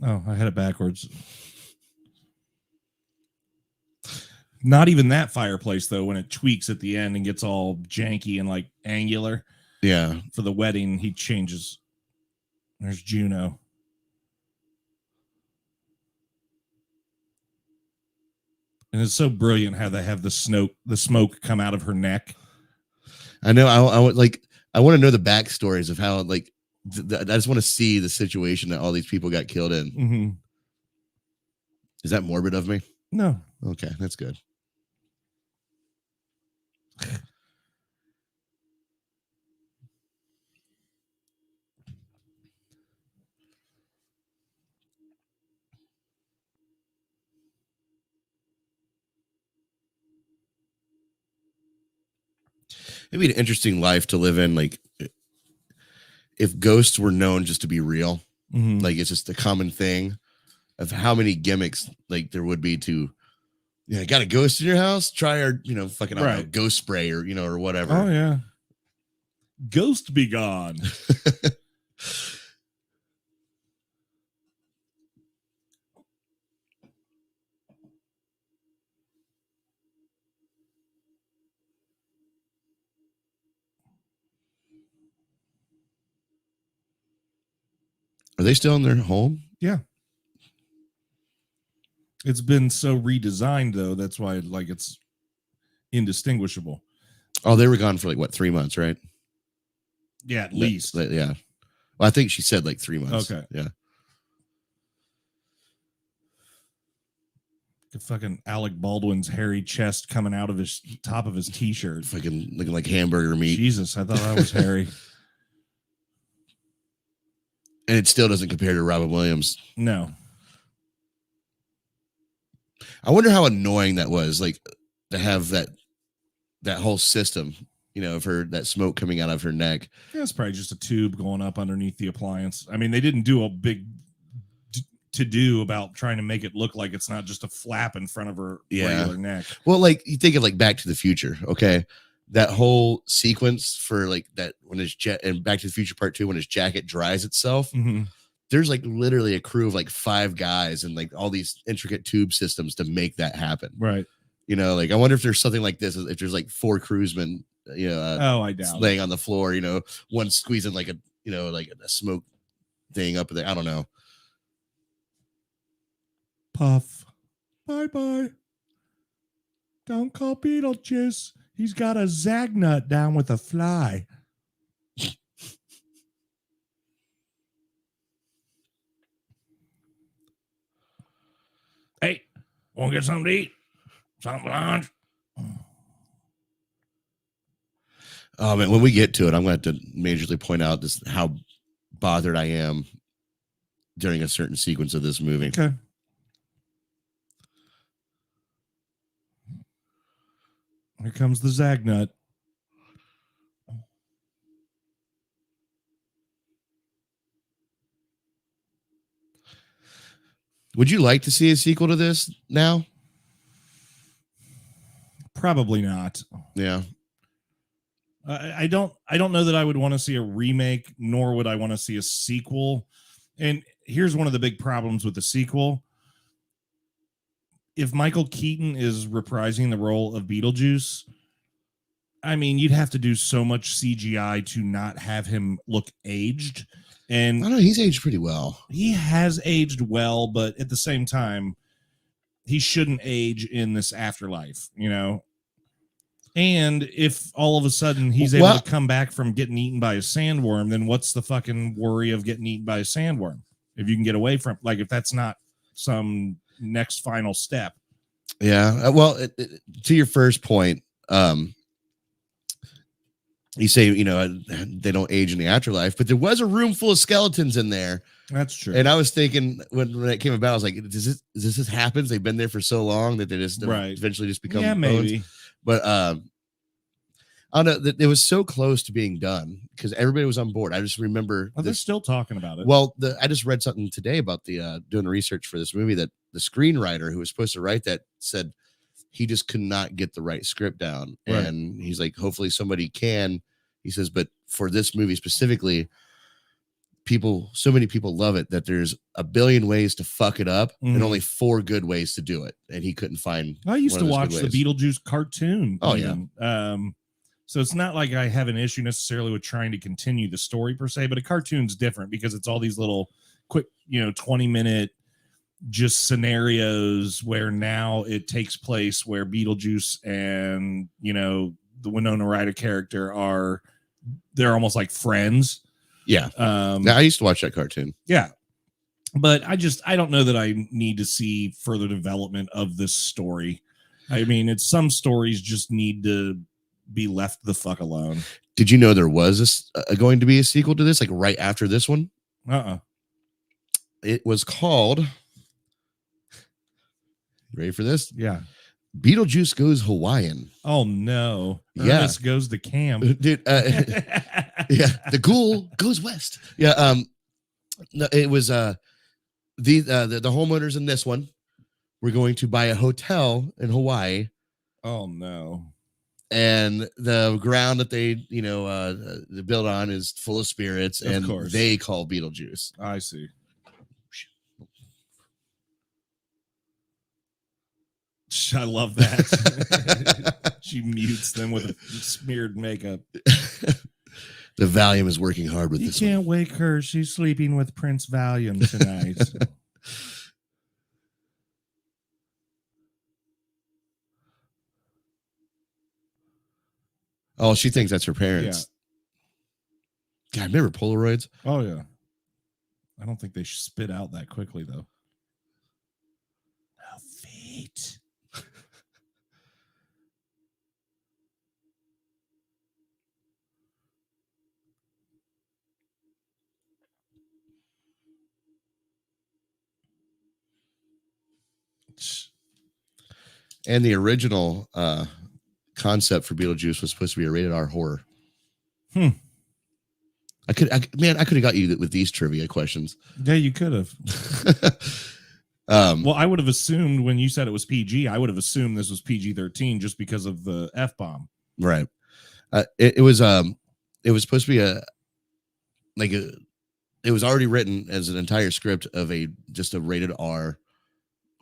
Oh, I had it backwards. Not even that fireplace, though, when it tweaks at the end and gets all janky and like angular. Yeah. For the wedding, he changes. There's Juno. And it's so brilliant how they have the smoke come out of her neck. I know. I want to know the backstories of how like. I just want to see the situation that all these people got killed in. Mm-hmm. Is that morbid of me? No. Okay, that's good. It'd be an interesting life to live in, like if ghosts were known just to be real. Mm-hmm. Like it's just a common thing of how many gimmicks like there would be to, got a ghost in your house? Try our, fucking I don't know, ghost spray or, or whatever. Oh yeah. Ghost be gone. Are they still in their home? Yeah. It's been so redesigned, though. That's why, like, it's indistinguishable. Oh, they were gone for, 3 months, right? Yeah, at least. Yeah. Well, I think she said, 3 months. Okay. Yeah. Fucking Alec Baldwin's hairy chest coming out of his top of his t-shirt. Fucking looking like hamburger meat. Jesus, I thought that was hairy. And it still doesn't compare to Robin Williams. No. I wonder how annoying that was, like to have that whole system, of her, that smoke coming out of her neck. Yeah, it's probably just a tube going up underneath the appliance. I mean, they didn't do a big to do about trying to make it look like it's not just a flap in front of her regular neck. Well, like you think of like Back to the Future, okay? That whole sequence for like that when his and Back to the Future Part 2 when his jacket dries itself. There's like literally a crew of like 5 guys and like all these intricate tube systems to make that happen. Right. Like I wonder if there's something like this, if there's like 4 crewsmen, I doubt laying on the floor, one squeezing like a, like a smoke thing up there. I don't know. Puff. Bye-bye. Don't call Beetlejuice. He's got a zagnut down with a fly. Hey, want to get something to eat? Something for lunch? Oh man, when we get to it, I'm going to have to majorly point out just how bothered I am during a certain sequence of this movie. Okay. Here comes the zagnut. Would you like to see a sequel to this now? Probably not. Yeah. I don't know that I would want to see a remake, nor would I want to see a sequel. And here's one of the big problems with the sequel. If Michael Keaton is reprising the role of Beetlejuice, I mean, you'd have to do so much CGI to not have him look aged. And I don't know, he's aged pretty well. He has aged well, but at the same time, he shouldn't age in this afterlife, And if all of a sudden he's able to come back from getting eaten by a sandworm, then what's the fucking worry of getting eaten by a sandworm? If you can get away from, like, if that's not some next final step. Yeah. Well, to your first point, you say, they don't age in the afterlife, but there was a room full of skeletons in there. That's true. And I was thinking when it came about, I was like, does this happens? They've been there for so long that they just eventually just become bones. Maybe. But I don't know, that it was so close to being done because everybody was on board. I just remember they're still talking about it. Well, I just read something today about the doing the research for this movie that the screenwriter who was supposed to write that said he just could not get the right script down. Right. And he's like, hopefully somebody can. He says, but for this movie specifically, so many people love it that there's a billion ways to fuck it up and only 4 good ways to do it. And he couldn't find. I used to watch the Beetlejuice cartoon. Oh, even. Yeah. So it's not like I have an issue necessarily with trying to continue the story per se, but a cartoon's different because it's all these little quick, 20-minute just scenarios where now it takes place where Beetlejuice and, the Winona Ryder character they're almost like friends. Yeah. I used to watch that cartoon. Yeah. But I don't know that I need to see further development of this story. I mean, some stories just need to be left the fuck alone. Did you know there was going to be a sequel to this, like right after this one? It was called. Ready for this? Yeah. Beetlejuice Goes Hawaiian. Oh no. Yeah. Ernest goes to camp. Dude, yeah, the ghoul goes west. Yeah, no, it was the homeowners in this one were going to buy a hotel in Hawaii. Oh no. And the ground that they built on is full of spirits, and they call Beetlejuice. I see. I love that. She mutes them with smeared makeup. The Valium is working hard with this. You can't wake her. She's sleeping with Prince Valium tonight. Oh, she thinks that's her parents. Yeah. God, remember Polaroids? Oh, yeah. I don't think they spit out that quickly, though. No feet. And the original concept for Beetlejuice was supposed to be a rated R horror. I could have got you with these trivia questions. Yeah, you could have. Well, I would have assumed when you said it was PG, I would have assumed this was PG-13 just because of the F-bomb. Right. It was supposed to be it was already written as an entire script of just a rated R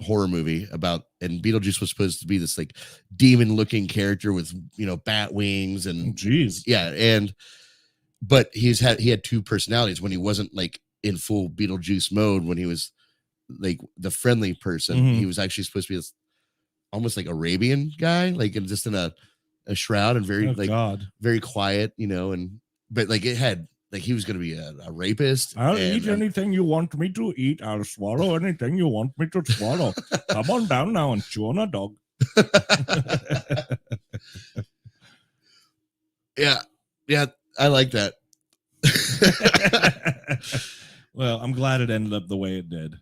horror movie about, and Beetlejuice was supposed to be this like demon looking character with, bat wings and but he had two personalities when he wasn't like in full Beetlejuice mode. When he was like the friendly person, he was actually supposed to be this almost like Arabian guy, like just in a shroud and very very quiet, but like it had like he was going to be a rapist. I'll eat anything you want me to eat. I'll swallow anything you want me to swallow. Come on down now and chew on a dog. Yeah, I like that. Well, I'm glad it ended up the way it did.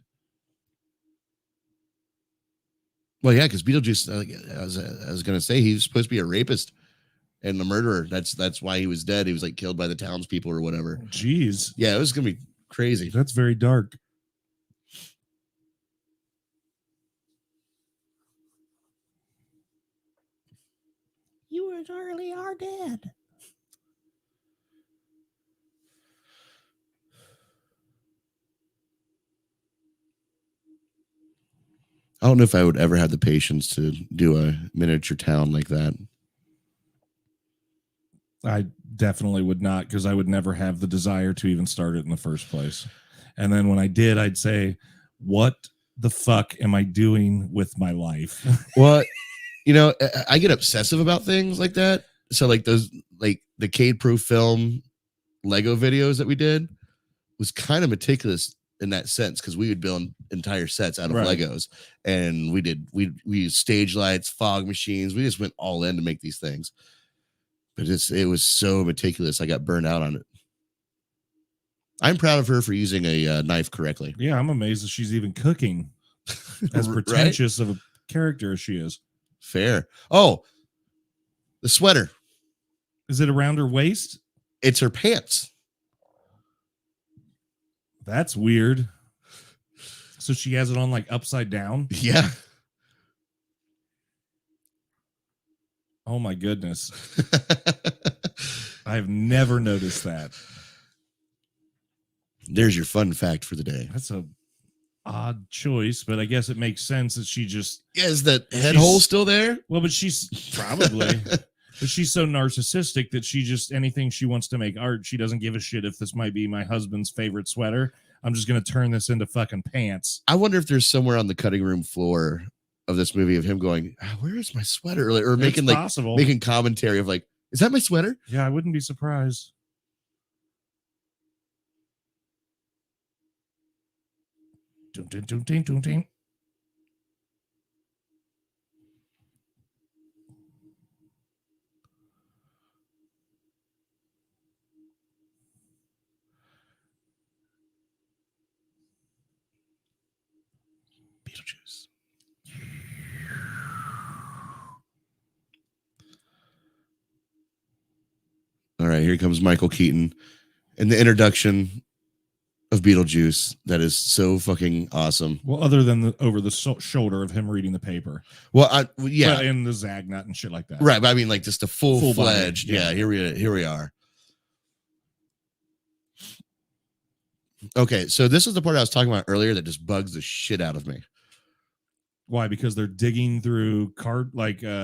Well, yeah, because Beetlejuice, I was going to say, he was supposed to be a rapist and a murderer. That's why he was dead. He was like killed by the townspeople or whatever. Jeez. Yeah, it was going to be crazy. That's very dark. You really are dead. I don't know if I would ever have the patience to do a miniature town like that. I definitely would not, because I would never have the desire to even start it in the first place. And then when I did, I'd say, what the fuck am I doing with my life? Well, I get obsessive about things like that. So like those, like the Cade Proof film Lego videos that we did was kind of meticulous in that sense, because we would build entire sets out of Legos, and we used stage lights, fog machines. We just went all in to make these things. But it was so meticulous. I got burned out on it. I'm proud of her for using a knife correctly. Yeah, I'm amazed that she's even cooking. As pretentious of a character as she is. Fair. Oh, the sweater. Is it around her waist? It's her pants. That's weird. So she has it on like upside down? Yeah. Oh my goodness. I've never noticed that. There's your fun fact for the day. That's a odd choice, but I guess it makes sense that she just... Yeah, is that head hole still there? Well, but she's probably... But she's so narcissistic that she just, anything she wants to make art, she doesn't give a shit if this might be my husband's favorite sweater. I'm just going to turn this into fucking pants. I wonder if there's somewhere on the cutting room floor of this movie of him going, where is my sweater? Or making making commentary of like, is that my sweater? Yeah, I wouldn't be surprised. Dun, dun, dun, dun, dun, dun. Beetlejuice. All right, here comes Michael Keaton and the introduction of Beetlejuice. That is so fucking awesome. Well, other than over the shoulder of him reading the paper. Well, yeah, and the Zagnut and shit like that. Right, but I mean, like just a full-fledged. Yeah, here we are. Okay, so this is the part I was talking about earlier that just bugs the shit out of me. Why? Because they're digging through corkboard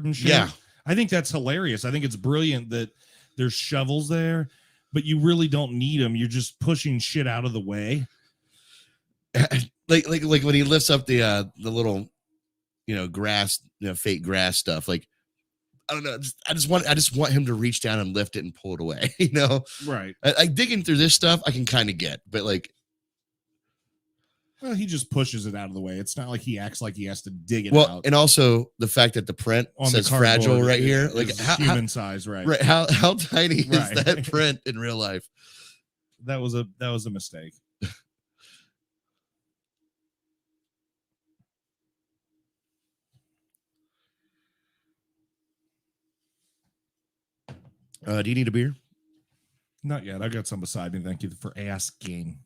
and shit. Yeah. I think that's hilarious. I think it's brilliant that there's shovels there, but you really don't need them. You're just pushing shit out of the way. like when he lifts up the little, grass, fake grass stuff. Like, I don't know. I just want him to reach down and lift it and pull it away. Right. Like digging through this stuff, I can kind of get, but like, well, he just pushes it out of the way. It's not like he acts like he has to dig it well, out. And also the fact that the print on says the fragile right here, like human size, right? Right. How tiny is that print in real life? That was a mistake. Do you need a beer? Not yet. I got some beside me. Thank you for asking.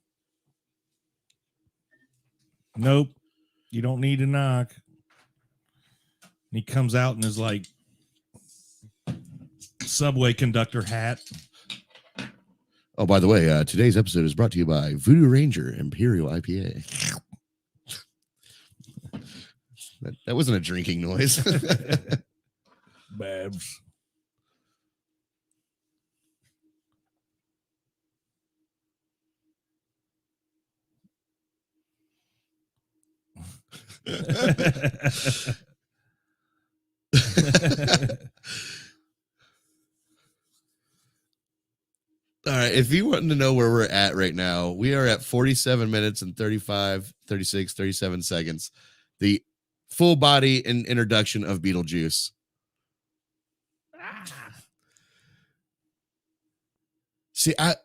Nope. You don't need to knock. And he comes out in his like subway conductor hat. Oh, by the way, today's episode is brought to you by Voodoo Ranger Imperial IPA. That wasn't a drinking noise. Babs. All right, if you want to know where we're at right now, we are at 47 minutes and 35, 36, 37 seconds. The full body introduction of Beetlejuice. See, I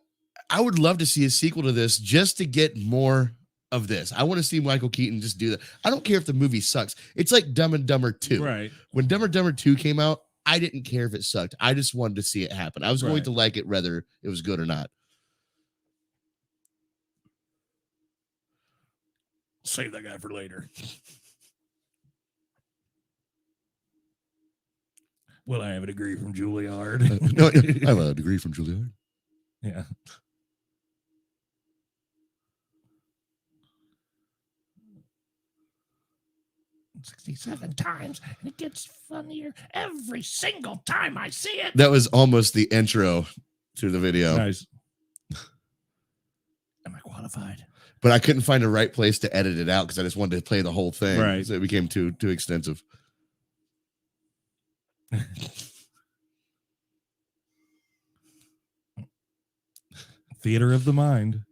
would love to see a sequel to this just to get more of this. I want to see Michael Keaton just do that. I don't care if the movie sucks. It's like Dumb and Dumber 2. Right. When Dumb and Dumber 2 came out, I didn't care if it sucked. I just wanted to see it happen. I was going to like it whether it was good or not. Save that guy for later. Will I have a degree from Juilliard? No, I have a degree from Juilliard. Yeah. "67 times, and it gets funnier every single time I see it." That was almost the intro to the video. Nice. Am I qualified? But I couldn't find the right place to edit it out because I just wanted to play the whole thing. Right. So it became too extensive. Theater of the mind.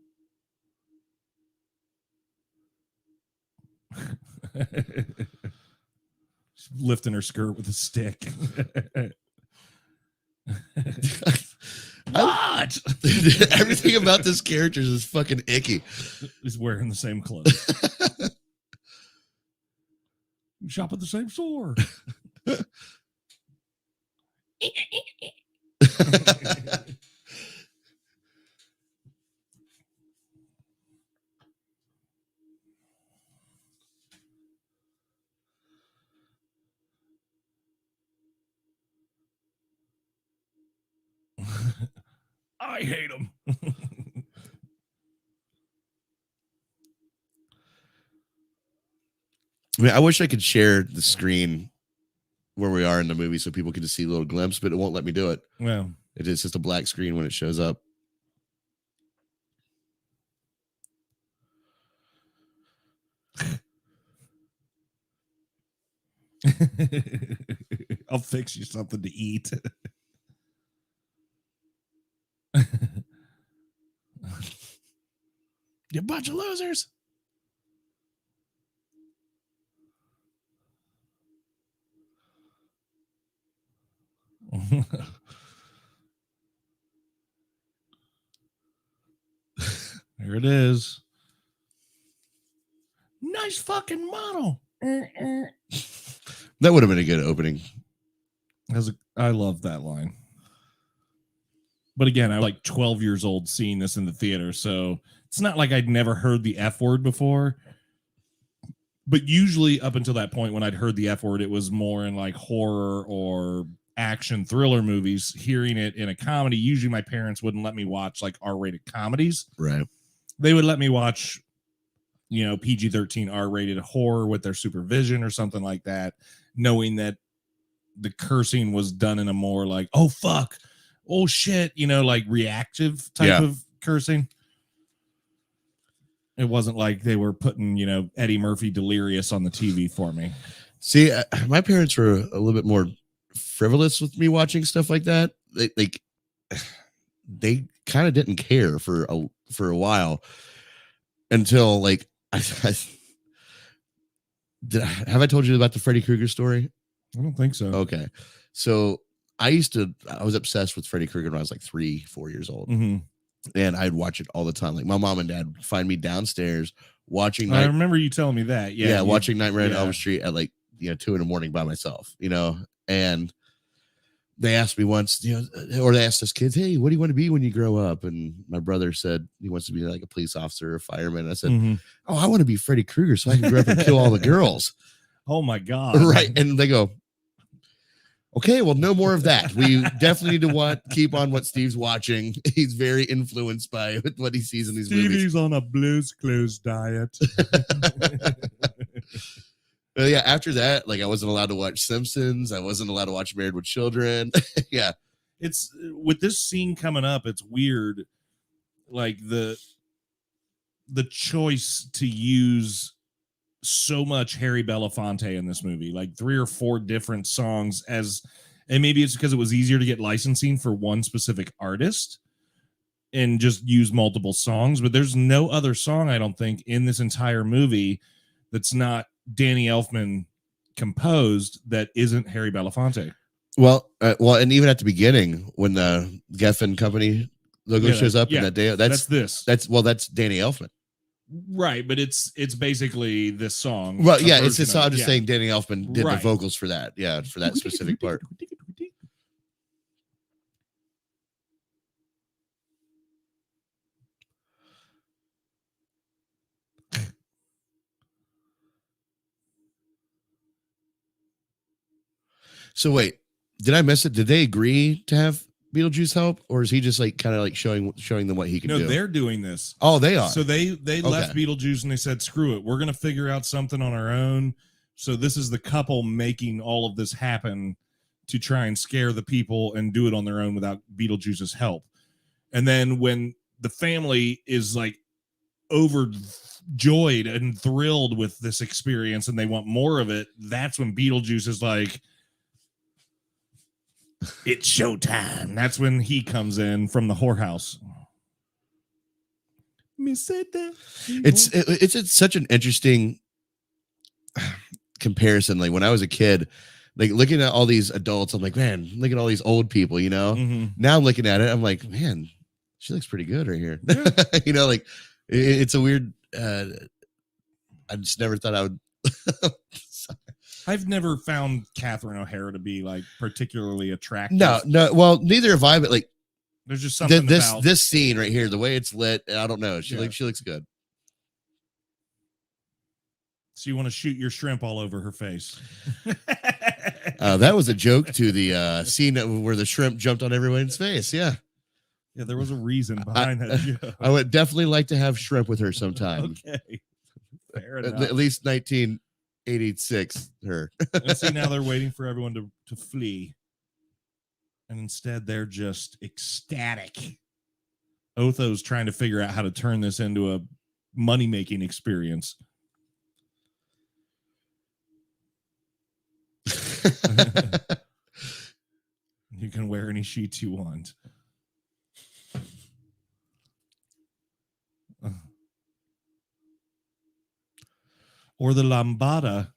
Lifting her skirt with a stick. What? Everything about this character is fucking icky. He's wearing the same clothes. You shop at the same store. I hate him. I mean, I wish I could share the screen where we are in the movie so people can just see a little glimpse, but it won't let me do it. Well, It is just a black screen when it shows up. I'll fix you something to eat. You bunch of losers. There it is. Nice fucking model. That would have been a good opening. I love that line. But again, I was like 12 years old seeing this in the theater, so it's not like I'd never heard the F word before. But usually up until that point when I'd heard the F word, it was more in like horror or action thriller movies. Hearing it in a comedy, usually my parents wouldn't let me watch like R-rated comedies. Right. They would let me watch, PG-13 R-rated horror with their supervision or something like that, knowing that the cursing was done in a more like, oh, fuck, oh, shit, like reactive type of cursing. It wasn't like they were putting, Eddie Murphy Delirious on the TV for me. See, my parents were a little bit more frivolous with me watching stuff like that. They kind of didn't care for a while until like have I told you about the Freddy Krueger story? I don't think so. Okay, so I was obsessed with Freddy Krueger when I was like 3-4 years old. Mm-hmm. And I'd watch it all the time. Like my mom and dad would find me downstairs watching. I remember you telling me that. Yeah, watching Nightmare on Elm Street at like 2 a.m. by myself. And they asked me once, or they asked us kids, hey, what do you want to be when you grow up? And my brother said he wants to be like a police officer or a fireman. I said, oh, I want to be Freddy Krueger so I can grow up and kill all the girls. Oh my God. Right. And they go, okay, well, no more of that. We definitely need to keep on what Steve's watching. He's very influenced by what he sees in these movies. Stevie's on a Blue's Clues diet. Yeah, after that, like I wasn't allowed to watch Simpsons. I wasn't allowed to watch Married with Children. Yeah. It's with this scene coming up, it's weird. Like the choice to use so much Harry Belafonte in this movie, like 3 or 4 different songs and maybe it's because it was easier to get licensing for one specific artist and just use multiple songs, but there's no other song, I don't think, in this entire movie that's not Danny Elfman composed that isn't Harry Belafonte. Well, and even at the beginning when the Geffen Company logo shows up in that day, that's Danny Elfman. Right, but it's basically this song. Well, yeah, it's just I'm just saying Danny Elfman did the vocals for that. Yeah, for that specific part. So wait, did I miss it? Did they agree to have Beetlejuice help, or is he just like kind of like showing them what he can do? No, they're doing this. Oh, they are. So they left Beetlejuice and they said, screw it, we're gonna figure out something on our own. So this is the couple making all of this happen to try and scare the people and do it on their own without Beetlejuice's help. And then when the family is like overjoyed and thrilled with this experience and they want more of it, that's when Beetlejuice is like, it's showtime. That's when he comes in from the whorehouse. It's such an interesting comparison. Like when I was a kid, like looking at all these adults, I'm like, man, look at all these old people, Now I'm looking at it, I'm like, man, she looks pretty good right here. Yeah. Like it's a weird I just never thought I would I've never found Catherine O'Hara to be like particularly attractive. No. Well, neither have I, but like there's just something about this scene right here, the way it's lit. I don't know. She looks good. So you want to shoot your shrimp all over her face? That was a joke to the scene where the shrimp jumped on everyone's face. Yeah. Yeah, there was a reason behind that joke. I would definitely like to have shrimp with her sometime. Okay. Fair enough. At least 1986. Her. And see, now they're waiting for everyone to flee. And instead they're just ecstatic. Otho's trying to figure out how to turn this into a money-making experience. You can wear any sheets you want. Or the lambada.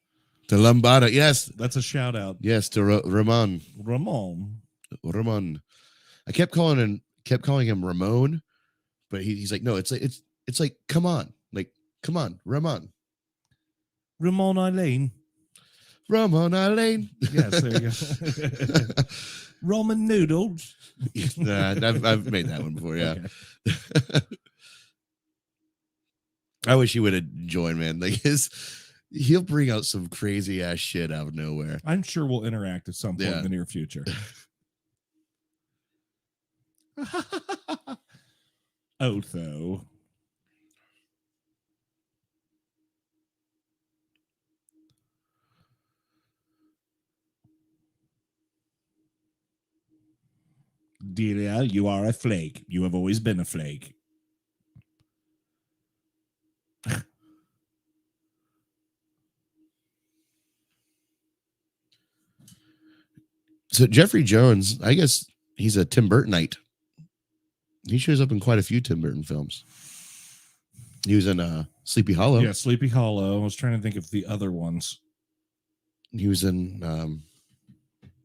The lambada, yes. That's a shout out. Yes, to Ramon. Ramon. I kept calling him Ramon, but he's like, no, it's like, come on, Ramon. Ramon Eileen. Ramon Eileen. Yes, there you go. Roman noodles. Nah, I've made that one before, yeah. Okay. I wish he would have joined, man. Like he'll bring out some crazy ass shit out of nowhere. I'm sure we'll interact at some point in the near future. Otho. Delia, you are a flake. You have always been a flake. So Jeffrey Jones, I guess he's a Tim Burtonite. He shows up in quite a few Tim Burton films. He was in Sleepy Hollow. Yeah, Sleepy Hollow. I was trying to think of the other ones. He was in...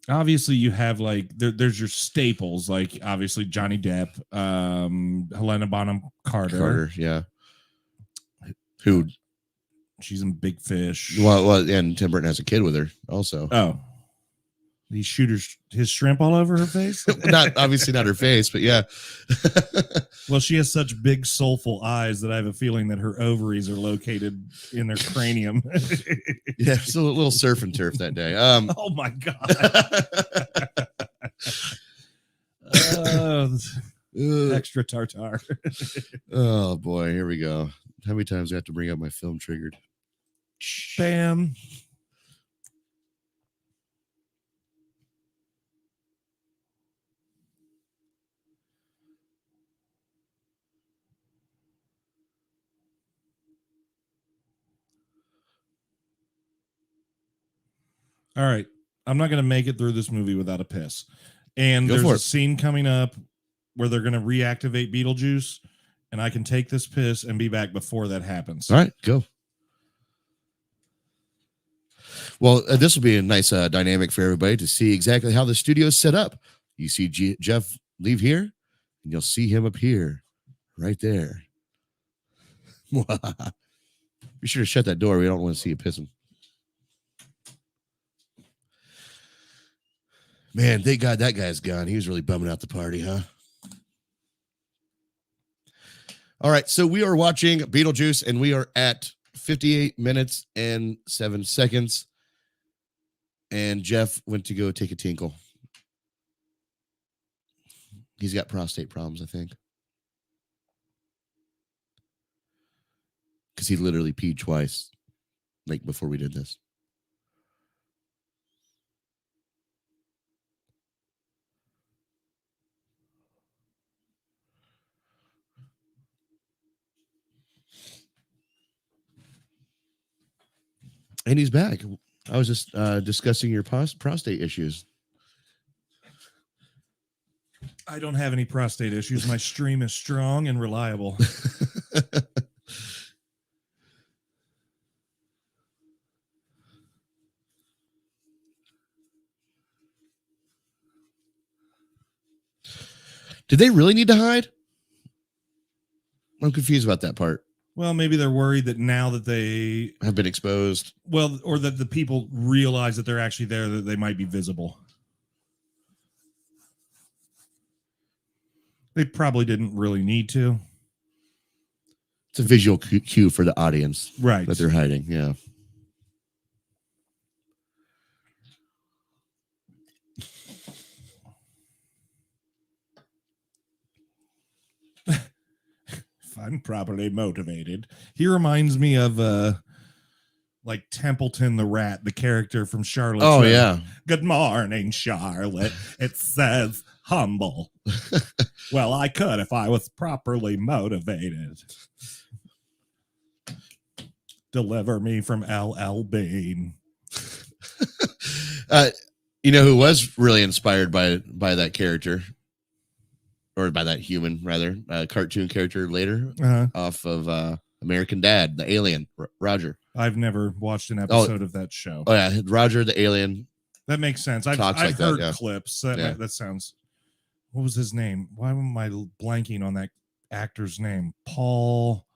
obviously, you have like there's your staples, like obviously Johnny Depp, Helena Bonham Carter. Yeah. Who? She's in Big Fish. Well, and Tim Burton has a kid with her also. Oh. He shoot his shrimp all over her face? Not obviously not her face, but yeah. Well, she has such big soulful eyes that I have a feeling that her ovaries are located in her cranium. Yeah, it's a little surf and turf that day. Oh my god. Extra tartar. Oh boy, here we go. How many times do I have to bring up my film triggered? Bam. All right. I'm not going to make it through this movie without a piss. And Go there's for a it. scene coming up where they're going to reactivate Beetlejuice, and I can take this piss and be back before that happens. All right, go. Well, this will be a nice dynamic for everybody to see exactly how the studio is set up. You see Jeff leave here, and you'll see him appear right there. Be sure to shut that door. We don't want to see you pissing. Man, thank God that guy's gone. He was really bumming out the party, huh? All right, so we are watching Beetlejuice, and we are at 58 minutes and 7 seconds. And Jeff went to go take a tinkle. He's got prostate problems, I think. Because he literally peed twice, like before we did this. And he's back. I was just discussing your prostate issues. I don't have any prostate issues. My stream is strong and reliable. Did they really need to hide? I'm confused about that part. Well, maybe they're worried that now that they Have been exposed. well, or that the people realize that they're actually there, that they might be visible. They probably didn't really need to. It's a visual cue for the audience. Right. That they're hiding. Yeah. If I'm properly motivated. He reminds me of like Templeton the Rat, the character from Charlotte. Oh, yeah. Good morning, Charlotte. It says humble. Well, I could if I was properly motivated. Deliver me from LL Bean. You know who was really inspired by that character, or by that human rather, cartoon character later, off of American Dad, the alien, Roger. I've never watched an episode of that show. Oh yeah, Roger the alien. That makes sense. I've like heard that, yeah. clips. That sounds. What was his name? Why am I blanking on that actor's name? Paul.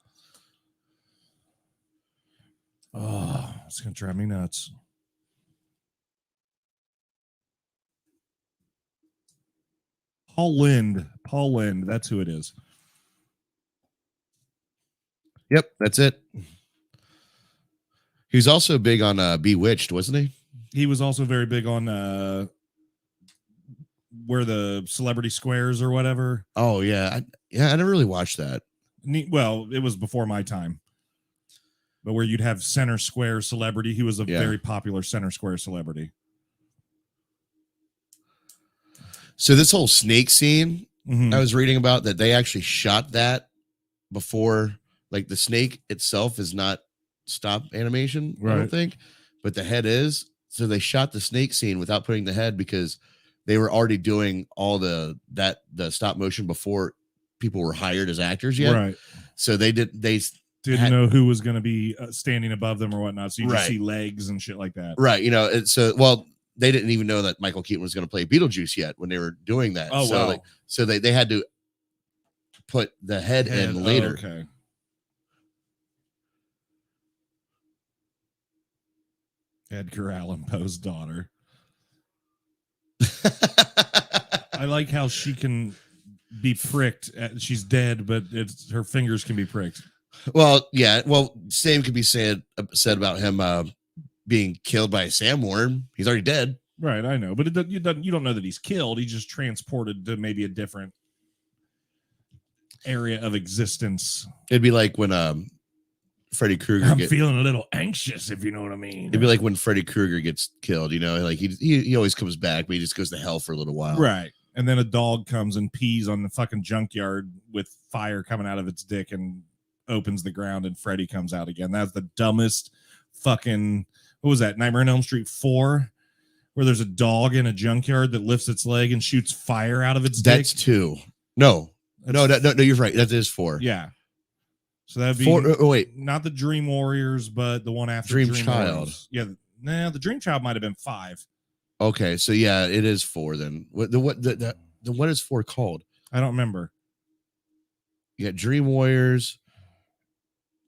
Oh, it's gonna drive me nuts. Paul Lind. That's who it is. Yep, that's it. He was also big on Bewitched, wasn't he? He was also very big on where the celebrity squares or whatever. Oh yeah, I never really watched that. Well, it was before my time. But where you'd have center square celebrity. He was a very popular center square celebrity. So this whole snake scene, Mm-hmm. I was reading about that they actually shot that before, like the snake itself is not stop animation, I don't think, but the head is. So they shot the snake scene without putting the head because they were already doing all the stop motion before people were hired as actors yet. Right. So they didn't know who was going to be standing above them or whatnot. So you just see legs and shit like that. Right. You know, they didn't even know that Michael Keaton was going to play Beetlejuice yet when they were doing that. Oh, so wow. So they had to put the head in later. Oh, okay. Edgar Allan Poe's daughter. I like how she can be pricked. She's dead, but her fingers can be pricked. Well, yeah. Well, same could be said about him being killed by a sandworm. He's already dead. Right, I know, but you don't know that he's killed. He's just transported to maybe a different area of existence. It'd be like when Freddy Krueger. I'm feeling a little anxious, if you know what I mean. It'd be like when Freddy Krueger gets killed. You know, like he always comes back, but he just goes to hell for a little while. Right. And then a dog comes and pees on the fucking junkyard with fire coming out of its dick and opens the ground, and Freddy comes out again. That's the dumbest fucking. What was that? Nightmare on Elm Street 4, where there's a dog in a junkyard that lifts its leg and shoots fire out of its dick. That's 2. No, you're right. That is 4. Yeah. So that'd be 4. Oh, wait, not the Dream Warriors, but the one after Dream Child. Warriors. Yeah, the Dream Child might have been 5. Okay, so yeah, it is 4 then. What is 4 called? I don't remember. You got Dream Warriors,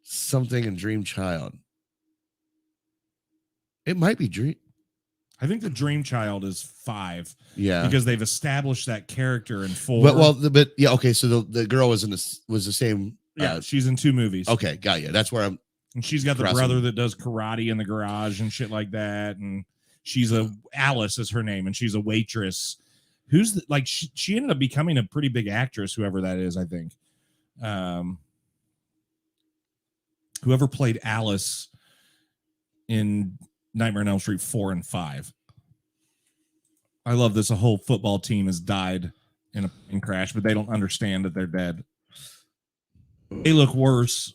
something, and Dream Child. It might be Dream. I think the Dream Child is 5. Yeah, because they've established that character in 4. But yeah, okay. So the girl was the same. Yeah, she's in 2 movies. Okay, got you. That's where I'm. And she's got the brother that does karate in the garage and shit like that. And she's Alice is her name, and she's a waitress. Who's she ended up becoming a pretty big actress, whoever that is. I think. Whoever played Alice in Nightmare on Elm Street 4 and 5. I love this. A whole football team has died in a plane crash, but they don't understand that they're dead. They look worse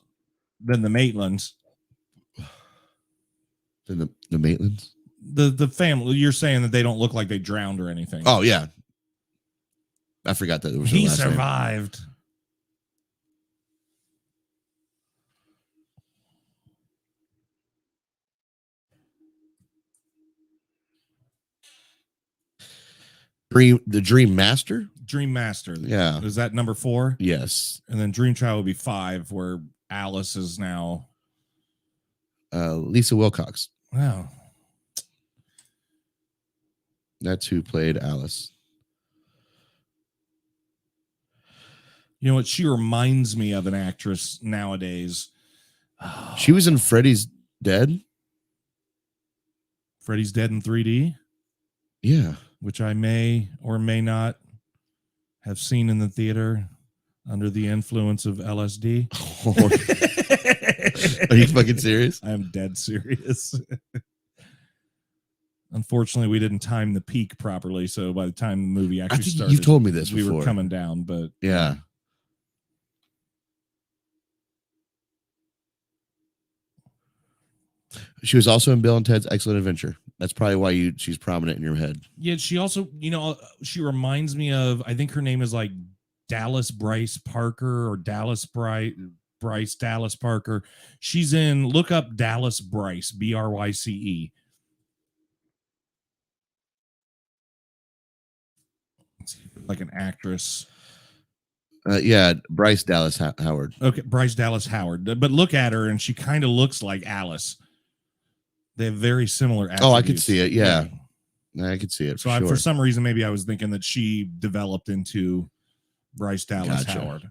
than the Maitlands. Than the Maitlands? The family. You're saying that they don't look like they drowned or anything. Oh, yeah. I forgot that it was he survived. Name. The Dream Master? Dream Master. Yeah. Is that number 4? Yes. And then Dream Child would be 5, where Alice is now Lisa Wilcox. Wow. That's who played Alice. You know what? She reminds me of an actress nowadays. Oh. She was in Freddy's Dead. Freddy's Dead in 3D? Yeah. Which I may or may not have seen in the theater under the influence of LSD. Are you fucking serious? I am dead serious. Unfortunately, we didn't time the peak properly, so by the time the movie actually started, you've told me this we before. were coming down, but yeah. She was also in Bill and Ted's Excellent Adventure. That's probably why she's prominent in your head. Yeah, she also, she reminds me of, I think her name is like Dallas Bryce Parker or Dallas Bryce Dallas Parker. She's in, look up Dallas Bryce, Bryce. Like an actress. Yeah, Bryce Dallas Howard. Okay, Bryce Dallas Howard. But look at her, and she kind of looks like Alice. They have very similar attributes. Oh, I could see it. Yeah. I could see it. So for some reason, maybe I was thinking that she developed into Bryce Dallas Howard.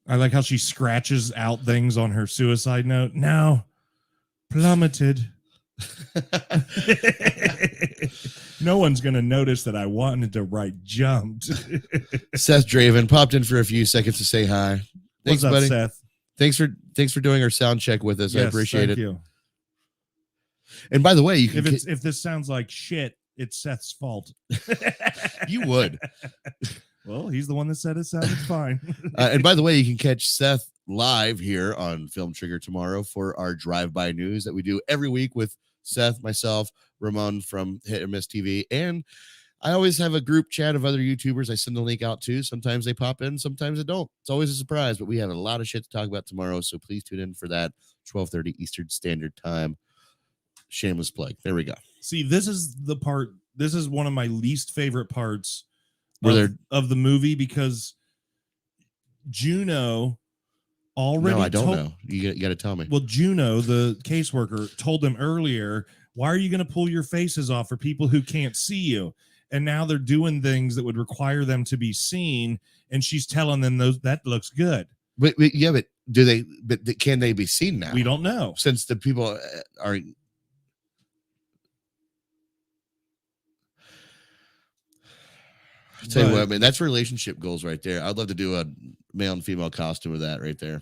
I like how she scratches out things on her suicide note. Now plummeted. No one's going to notice that I wanted to write jumped. Seth Draven popped in for a few seconds to say hi. Thanks, What's up, buddy. Seth? Thanks for doing our sound check with us. Yes, I appreciate it. You. And by the way, you can if this sounds like shit, it's Seth's fault. You would. Well, he's the one that said it sounded fine. And by the way, you can catch Seth live here on Film Trigger tomorrow for our drive-by news that we do every week with Seth, myself, Ramon from Hit or Miss TV, and I always have a group chat of other YouTubers I send the link out to. Sometimes they pop in, sometimes they don't. It's always a surprise, but we have a lot of shit to talk about tomorrow, so please tune in for that, 12:30 Eastern Standard Time. Shameless plug. There we go. See, this is one of my least favorite parts of the movie, because Juno already No, I don't know. You got to tell me. Well, Juno, the caseworker, told them earlier, why are you going to pull your faces off for people who can't see you? And now they're doing things that would require them to be seen. And she's telling them that looks good. But yeah, but do they? But can they be seen now? We don't know. Since the people are. I'll tell you what, I mean, that's relationship goals right there. I'd love to do a male and female costume of that right there.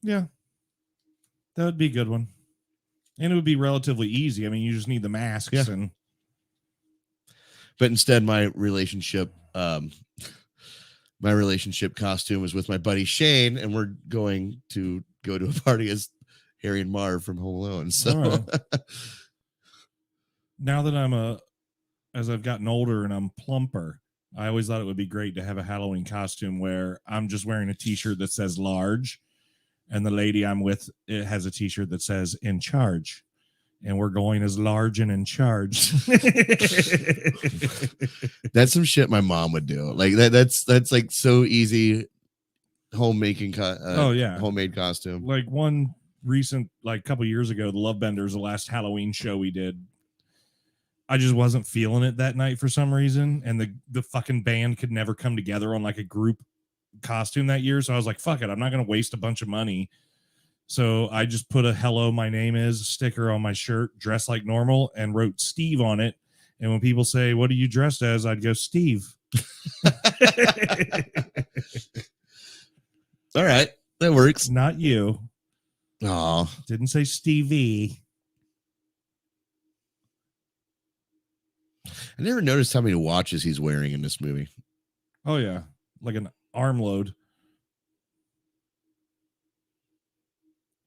Yeah. That would be a good one. And it would be relatively easy. I mean, you just need the masks. Yeah. But instead, my relationship costume is with my buddy Shane, and we're going to go to a party as Harry and Marv from Home Alone. So right. Now that as I've gotten older and I'm plumper, I always thought it would be great to have a Halloween costume where I'm just wearing a t-shirt that says large, and the lady I'm with, it has a t-shirt that says in charge, and we're going as large and in charge. That's some shit my mom would do. Like that's like so easy homemaking homemade costume. Like one recent, like couple years ago, the Love Benders, the last Halloween show we did, I just wasn't feeling it that night for some reason, and the fucking band could never come together on like a group costume that year. So I was like, fuck it, I'm not going to waste a bunch of money. So I just put a "Hello, my name is" sticker on my shirt, dressed like normal, and wrote Steve on it. And when people say, "What are you dressed as?" I'd go, "Steve." All right, that works. Not you. Oh, didn't say Stevie. I never noticed how many watches he's wearing in this movie. Oh yeah, like an armload.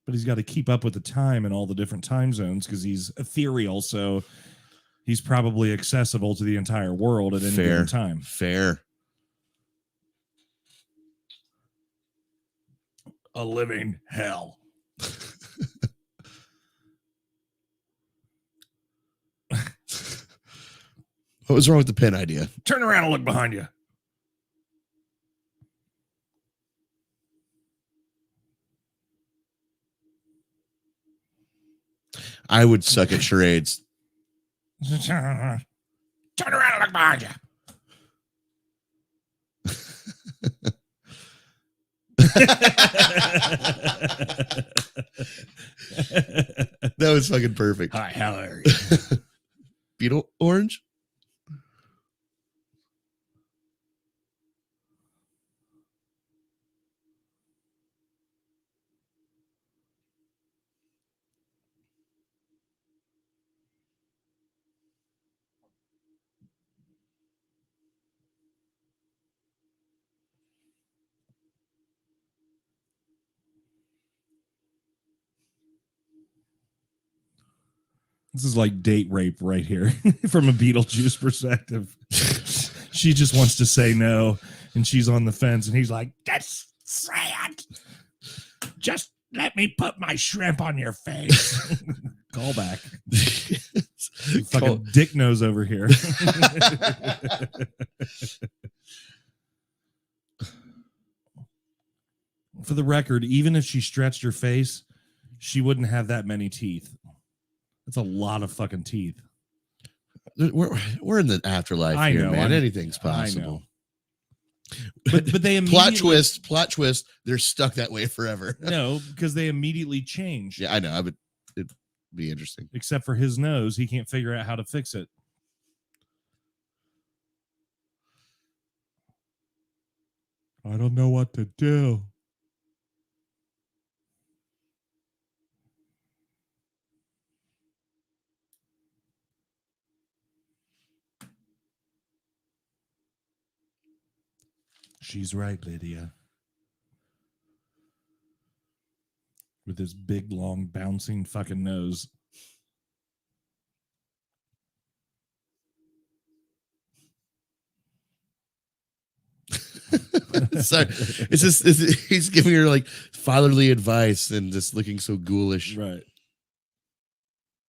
But he's got to keep up with the time in all the different time zones because he's ethereal, so he's probably accessible to the entire world at any given time. Fair. A living hell. What was wrong with the pen idea? Turn around and look behind you. I would suck at charades. Turn around and look behind you. That was fucking perfect. Hi, how are you? Beetle orange? This is like date rape right here from a Beetlejuice perspective. She just wants to say no, and she's on the fence, and he's like, "That's sad. Just let me put my shrimp on your face." Call back. Fucking dick nose over here. For the record, even if she stretched her face, she wouldn't have that many teeth. That's a lot of fucking teeth. We're in the afterlife here, man. Anything's possible. But they immediately... plot twist. They're stuck that way forever. No, because they immediately changed. Yeah, I know. It'd be interesting. Except for his nose, he can't figure out how to fix it. I don't know what to do. She's right, Lydia. With his big, long, bouncing fucking nose. Sorry. It's just he's giving her like fatherly advice and just looking so ghoulish. Right.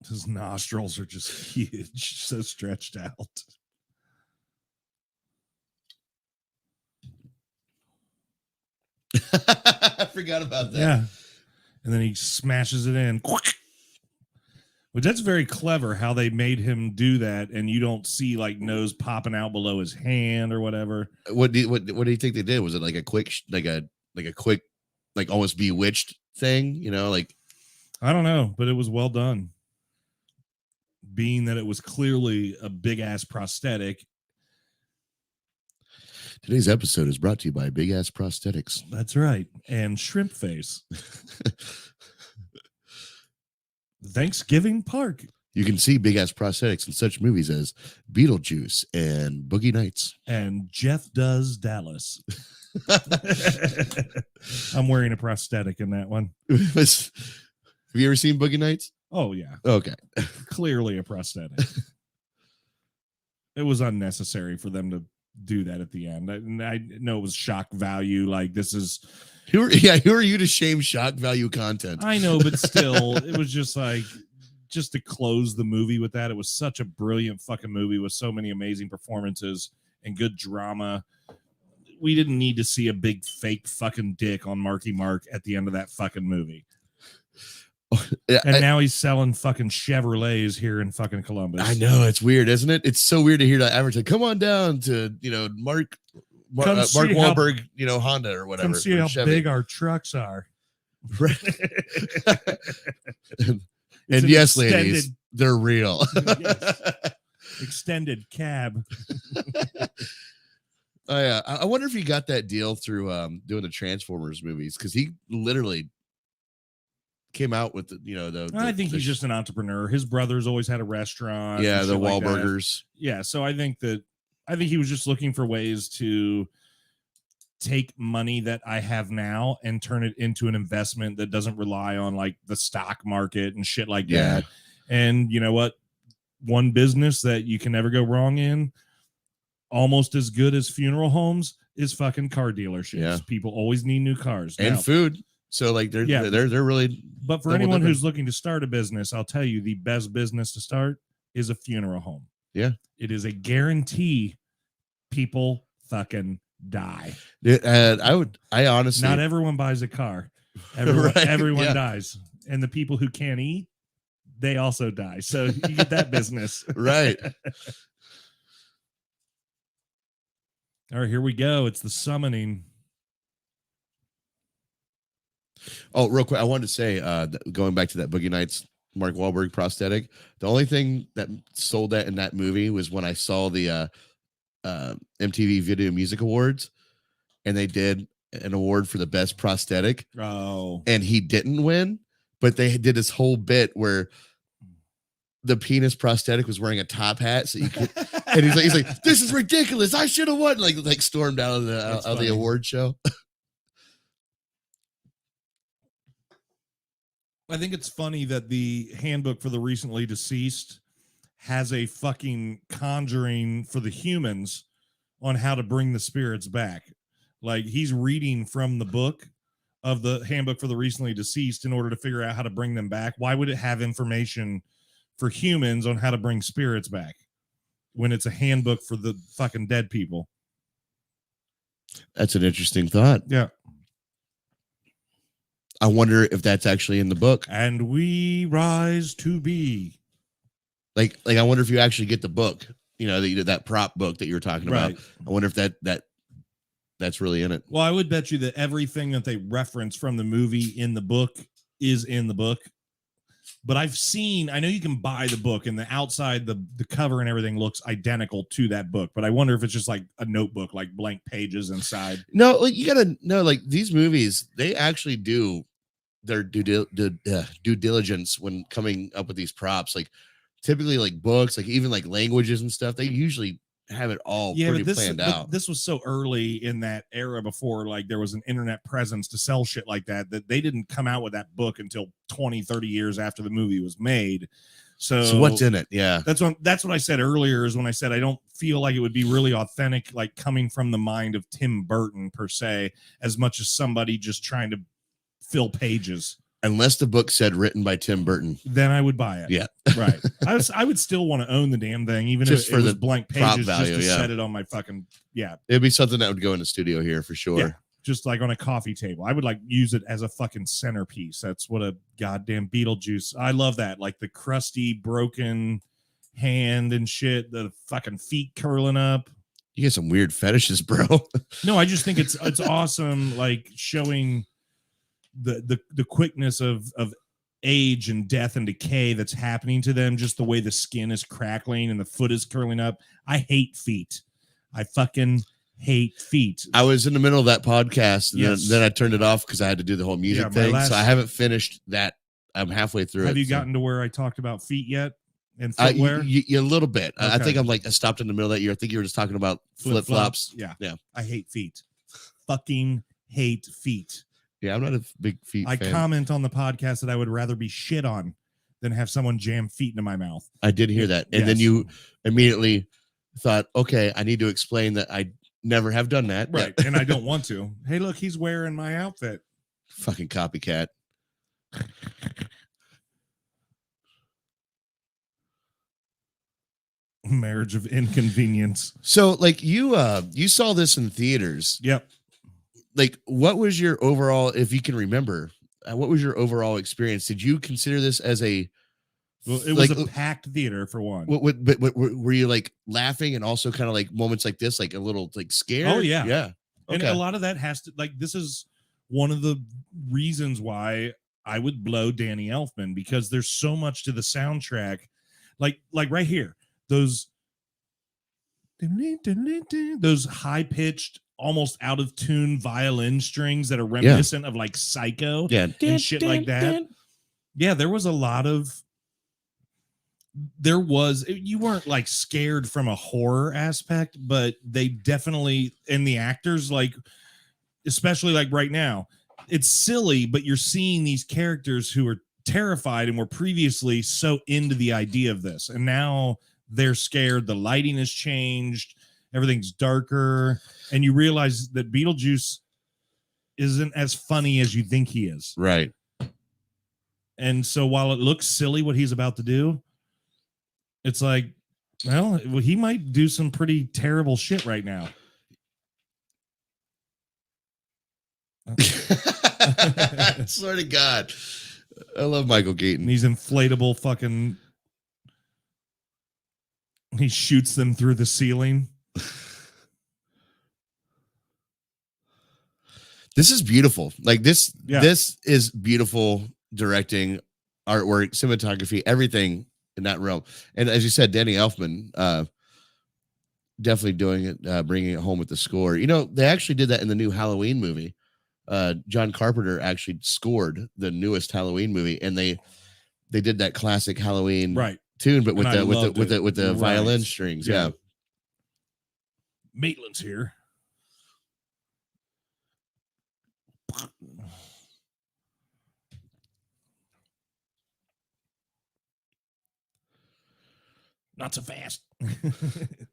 His nostrils are just huge, so stretched out. I forgot about that. Yeah. And then he smashes it in. Which that's very clever how they made him do that, and you don't see like nose popping out below his hand or whatever. What do you think they did? Was it like a quick like almost Bewitched thing? You know, like I don't know, but it was well done. Being that it was clearly a big ass prosthetic. Today's episode is brought to you by Big Ass Prosthetics. That's right. And Shrimp Face. Thanksgiving Park. You can see Big Ass Prosthetics in such movies as Beetlejuice and Boogie Nights. And Jeff Does Dallas. I'm wearing a prosthetic in that one. Have you ever seen Boogie Nights? Oh, yeah. Okay. Clearly a prosthetic. It was unnecessary for them to do that at the end. I know it was shock value. Like, this is... Who are you to shame shock value content? I know, but still, it was just like, just to close the movie with that. It was such a brilliant fucking movie with so many amazing performances and good drama. We didn't need to see a big fake fucking dick on Marky Mark at the end of that fucking movie. And now he's selling fucking Chevrolets here in fucking Columbus. I know, it's weird, isn't it? It's so weird to hear that advertise. Come on down to, Mark Wahlberg, Honda or whatever. Come see how big our trucks are. Right. and yes, ladies, they're real. Yes. Extended cab. Oh yeah, I wonder if he got that deal through doing the Transformers movies, because he literally came out with I think he's just an entrepreneur. His brother's always had a restaurant. Yeah, the like Wahlburgers. Yeah, so I think he was just looking for ways to take money that I have now and turn it into an investment that doesn't rely on like the stock market and shit like that. And you know what? One business that you can never go wrong in, almost as good as funeral homes, is fucking car dealerships. Yeah. People always need new cars and food. So like they're really. But for anyone who's looking to start a business, I'll tell you the best business to start is a funeral home. Yeah, it is a guarantee. People fucking die. And I honestly, not everyone buys a car. Everyone dies, and the people who can't eat, they also die. So you get that business right. All right, here we go. It's the summoning. Oh, real quick, I wanted to say, going back to that Boogie Nights Mark Wahlberg prosthetic, the only thing that sold that in that movie was when I saw the MTV Video Music Awards, and they did an award for the best prosthetic. Oh, and he didn't win, but they did this whole bit where the penis prosthetic was wearing a top hat, so you could, and he's like, "This is ridiculous! I should have won!" Like stormed out of the award show. I think it's funny that the handbook for the recently deceased has a fucking conjuring for the humans on how to bring the spirits back. Like, he's reading from the book of the handbook for the recently deceased in order to figure out how to bring them back. Why would it have information for humans on how to bring spirits back when it's a handbook for the fucking dead people? That's an interesting thought. Yeah. I wonder if that's actually in the book. And we rise to be. Like I wonder if you actually get the book, that prop book that you were talking about. I wonder if that's really in it. Well, I would bet you that everything that they reference from the movie in the book is in the book. But I know you can buy the book, and the outside, the cover and everything looks identical to that book. But I wonder if it's just like a notebook, like blank pages inside. No, like you gotta know, like these movies, they actually do their due diligence when coming up with these props. Like typically, like books, like even like languages and stuff, they usually have it all pretty planned out. This was so early in that era before like there was an internet presence to sell shit like that they didn't come out with that book until 20-30 years after the movie was made. So what's in it? Yeah, that's what I said earlier, is when I said I don't feel like it would be really authentic, like coming from the mind of Tim Burton per se, as much as somebody just trying to fill pages. Unless the book said written by Tim Burton, then I would buy it. Yeah, right. I would still want to own the damn thing, even just if it was blank pages, value, just to set it on my fucking. Yeah, it'd be something that would go in the studio here for sure. Yeah. just like on a coffee table. I would like use it as a fucking centerpiece. That's what a goddamn Beetlejuice. I love that. Like the crusty, broken hand and shit, the fucking feet curling up. You get some weird fetishes, bro. No, I just think it's awesome, like showing the quickness of age and death and decay that's happening to them, just the way the skin is crackling and the foot is curling up. I hate feet. I fucking hate feet. I was in the middle of that podcast, and Yes. then I turned it off because I had to do the whole music thing. So I haven't finished that. I'm halfway through. Have you gotten to where I talked about feet yet? And footwear? A little bit. I Okay. think I stopped in the middle of that year. I think you were just talking about flip-flops. Yeah. Yeah. I hate feet. Fucking hate feet. Yeah, I'm not a big feet I fan. comment on the podcast that I would rather be shit on than have someone jam feet into my mouth. I did hear that. And then you immediately thought, okay, I need to explain that I never have done that. Right. And I don't want to. Hey, look, he's wearing my outfit. Fucking copycat. Marriage of inconvenience. So like you saw this in theaters. Yep. Like what was your overall, if you can remember, what was your overall experience? Did you consider this as a Well, it was a packed theater for one. But were you like laughing and also kind of like moments like this, like a little like scared? Oh, yeah. Yeah. And Okay. a lot of that has to, like, this is one of the reasons why I would blow Danny Elfman, because there's so much to the soundtrack. Like right here, those high pitched, almost out of tune violin strings that are reminiscent of like Psycho and shit like that. Yeah, there was a lot of. You weren't like scared from a horror aspect, but they definitely, and the actors, like, especially like right now, it's silly, but you're seeing these characters who are terrified and were previously so into the idea of this, and now they're scared. The lighting has changed, everything's darker, and you realize that Beetlejuice isn't as funny as you think he is. Right. And so while it looks silly what he's about to do, it's like, well, he might do some pretty terrible shit right now. I swear to God. I love Michael Keaton. These inflatable fucking, he shoots them through the ceiling. This is beautiful. Like this, Yeah. This is beautiful directing, artwork, cinematography, everything in that realm. And as you said, Danny Elfman, definitely doing it, bringing it home with the score. You know, they actually did that in the new Halloween movie. John Carpenter actually scored the newest Halloween movie, and they did that classic Halloween tune, but with the violin strings. Yeah. Maitland's here. Not so fast.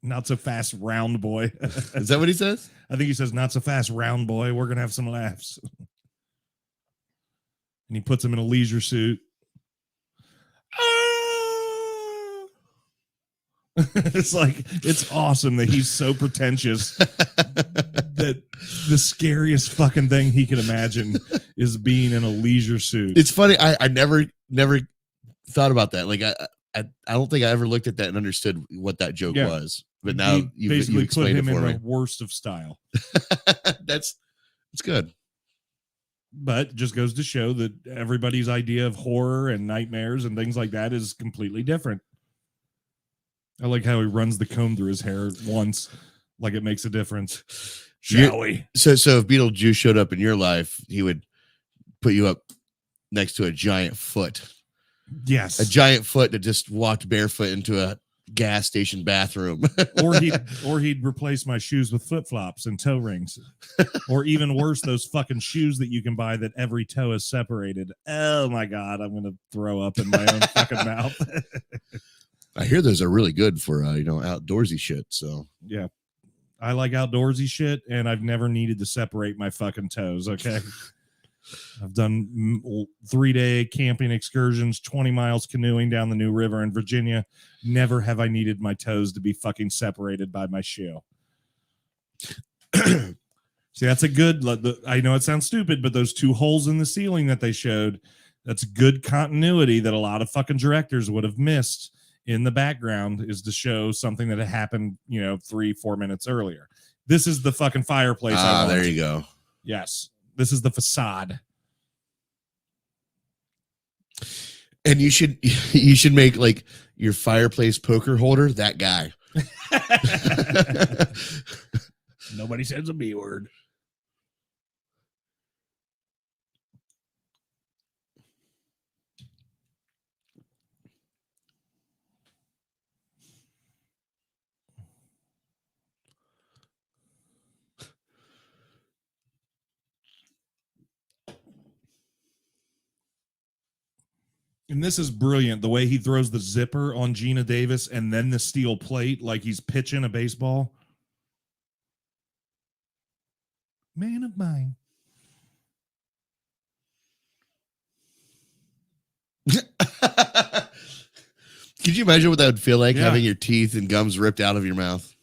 Not so fast, round boy. Is that what he says? I think he says, not so fast, round boy. We're going to have some laughs. And he puts him in a leisure suit. It's like, it's awesome that he's so pretentious that the scariest fucking thing he can imagine is being in a leisure suit. It's funny. I never thought about that. Like I don't think I ever looked at that and understood what that joke was. But now you basically explained put him it for in me. the worst of style. It's good. But just goes to show that everybody's idea of horror and nightmares and things like that is completely different. I like how he runs the comb through his hair once, like it makes a difference. Shall we? So if Beetlejuice showed up in your life, he would put you up next to a giant foot. Yes. A giant foot that just walked barefoot into a gas station bathroom. or he'd replace my shoes with flip-flops and toe rings. Or even worse, those fucking shoes that you can buy that every toe is separated. Oh my God, I'm gonna throw up in my own fucking mouth. I hear those are really good for outdoorsy shit. So yeah, I like outdoorsy shit, and I've never needed to separate my fucking toes. Okay, I've done 3-day camping excursions, 20 miles canoeing down the New River in Virginia. Never have I needed my toes to be fucking separated by my shoe. See, that's a good. I know it sounds stupid, but those 2 holes in the ceiling that they showed, that's good continuity that a lot of fucking directors would have missed in the background, is to show something that had happened, 3-4 minutes earlier. This is the fucking fireplace. There you go. Yes, this is the facade. And you should make like your fireplace poker holder that guy. Nobody says a B word. And this is brilliant. The way he throws the zipper on Geena Davis and then the steel plate like he's pitching a baseball. Man of mine. Could you imagine what that would feel like, having your teeth and gums ripped out of your mouth?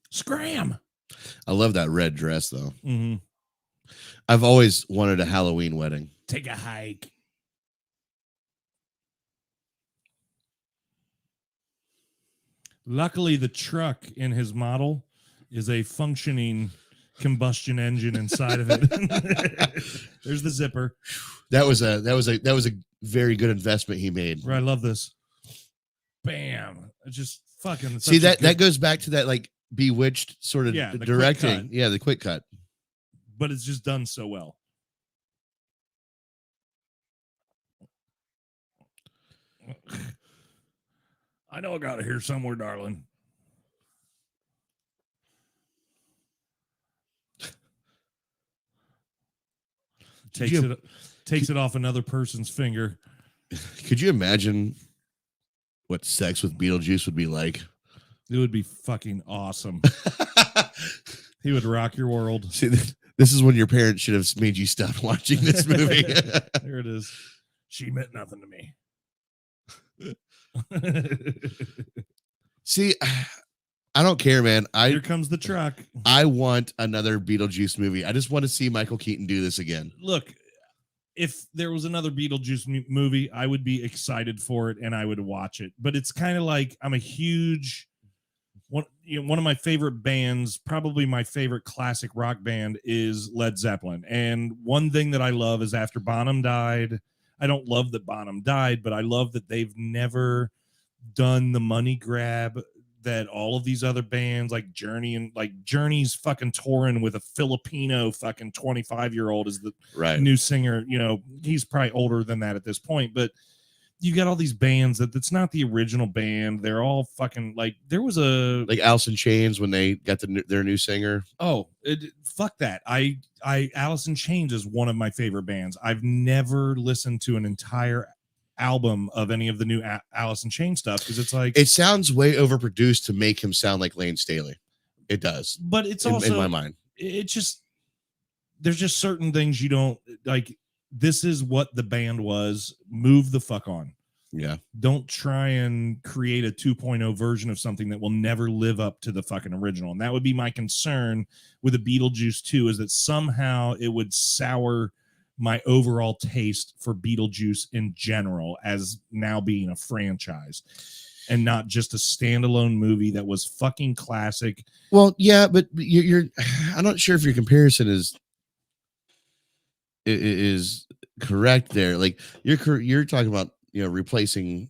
Scram. I love that red dress, though. Mm-hmm. I've always wanted a Halloween wedding. Take a hike. Luckily, the truck in his model is a functioning combustion engine inside of it. There's the zipper. That was a very good investment he made. Right, I love this. Bam! It's just fucking. See that goes back to that like Bewitched sort of directing. Yeah, the quick cut. But it's just done so well. I know I got it here somewhere, darling. Takes it off another person's finger. Could you imagine what sex with Beetlejuice would be like? It would be fucking awesome. He would rock your world. See, this is when your parents should have made you stop watching this movie. There it is. She meant nothing to me. See, I don't care, man. Here comes the truck. I want another Beetlejuice movie. I just want to see Michael Keaton do this again. Look, if there was another Beetlejuice movie, I would be excited for it and I would watch it. But it's kind of like I'm a huge one of my favorite bands, probably my favorite classic rock band, is Led Zeppelin. And one thing that I love is after Bonham died, I don't love that Bonham died, but I love that they've never done the money grab that all of these other bands like Journey, and like Journey's fucking touring with a Filipino fucking 25-year-old as the new singer. He's probably older than that at this point, but you got all these bands that's not the original band. They're all fucking like, there was a like Alice in Chains when they got their new singer. Oh, fuck that. Alice in Chains is one of my favorite bands. I've never listened to an entire album of any of the new Alice in Chains stuff because it's like, it sounds way overproduced to make him sound like Lane Staley. It does, but it's also in my mind. It's just, there's just certain things you don't like. This is what the band was. Move the fuck on. Yeah. Don't try and create a 2.0 version of something that will never live up to the fucking original. And that would be my concern with a Beetlejuice 2, is that somehow it would sour my overall taste for Beetlejuice in general as now being a franchise and not just a standalone movie that was fucking classic. Well, yeah, but you're I'm not sure if your comparison is correct there. Like you're talking about, replacing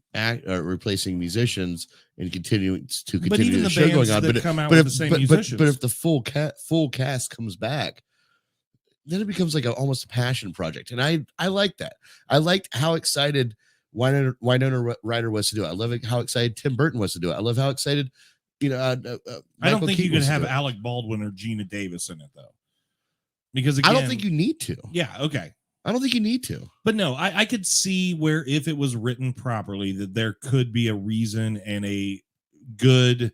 musicians and continue the show going on. But come out with the same musicians. But if the full cast comes back, then it becomes like almost a passion project. And I like that. I liked how excited Winona Ryder was to do it. I love how excited Tim Burton was to do it. I love how excited, I don't think you could have Alec Baldwin or Geena Davis in it though. Because again, I don't think you need to. Yeah, okay. I don't think you need to. But no, I could see where if it was written properly, that there could be a reason and a good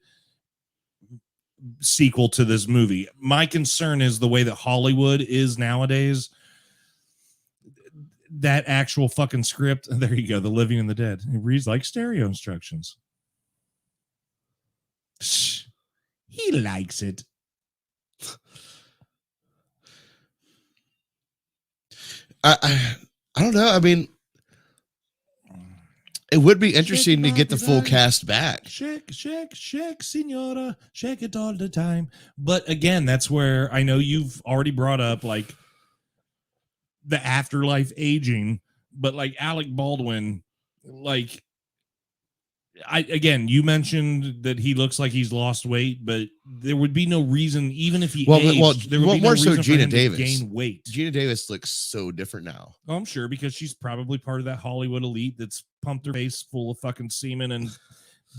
sequel to this movie. My concern is the way that Hollywood is nowadays. That actual fucking script. There you go. The Living and the Dead. It reads like stereo instructions. He likes it. I don't know. I mean, it would be interesting to get the full cast back. Shake, shake, shake, senora. Shake it all the time. But again, that's where I know you've already brought up like the afterlife aging, but like Alec Baldwin, like you mentioned that he looks like he's lost weight, but there would be no reason, even if he aged, there would be more no so reason for Geena him Davis. to gain weight. Geena Davis looks so different now. Oh, I'm sure, because she's probably part of that Hollywood elite that's pumped her face full of fucking semen and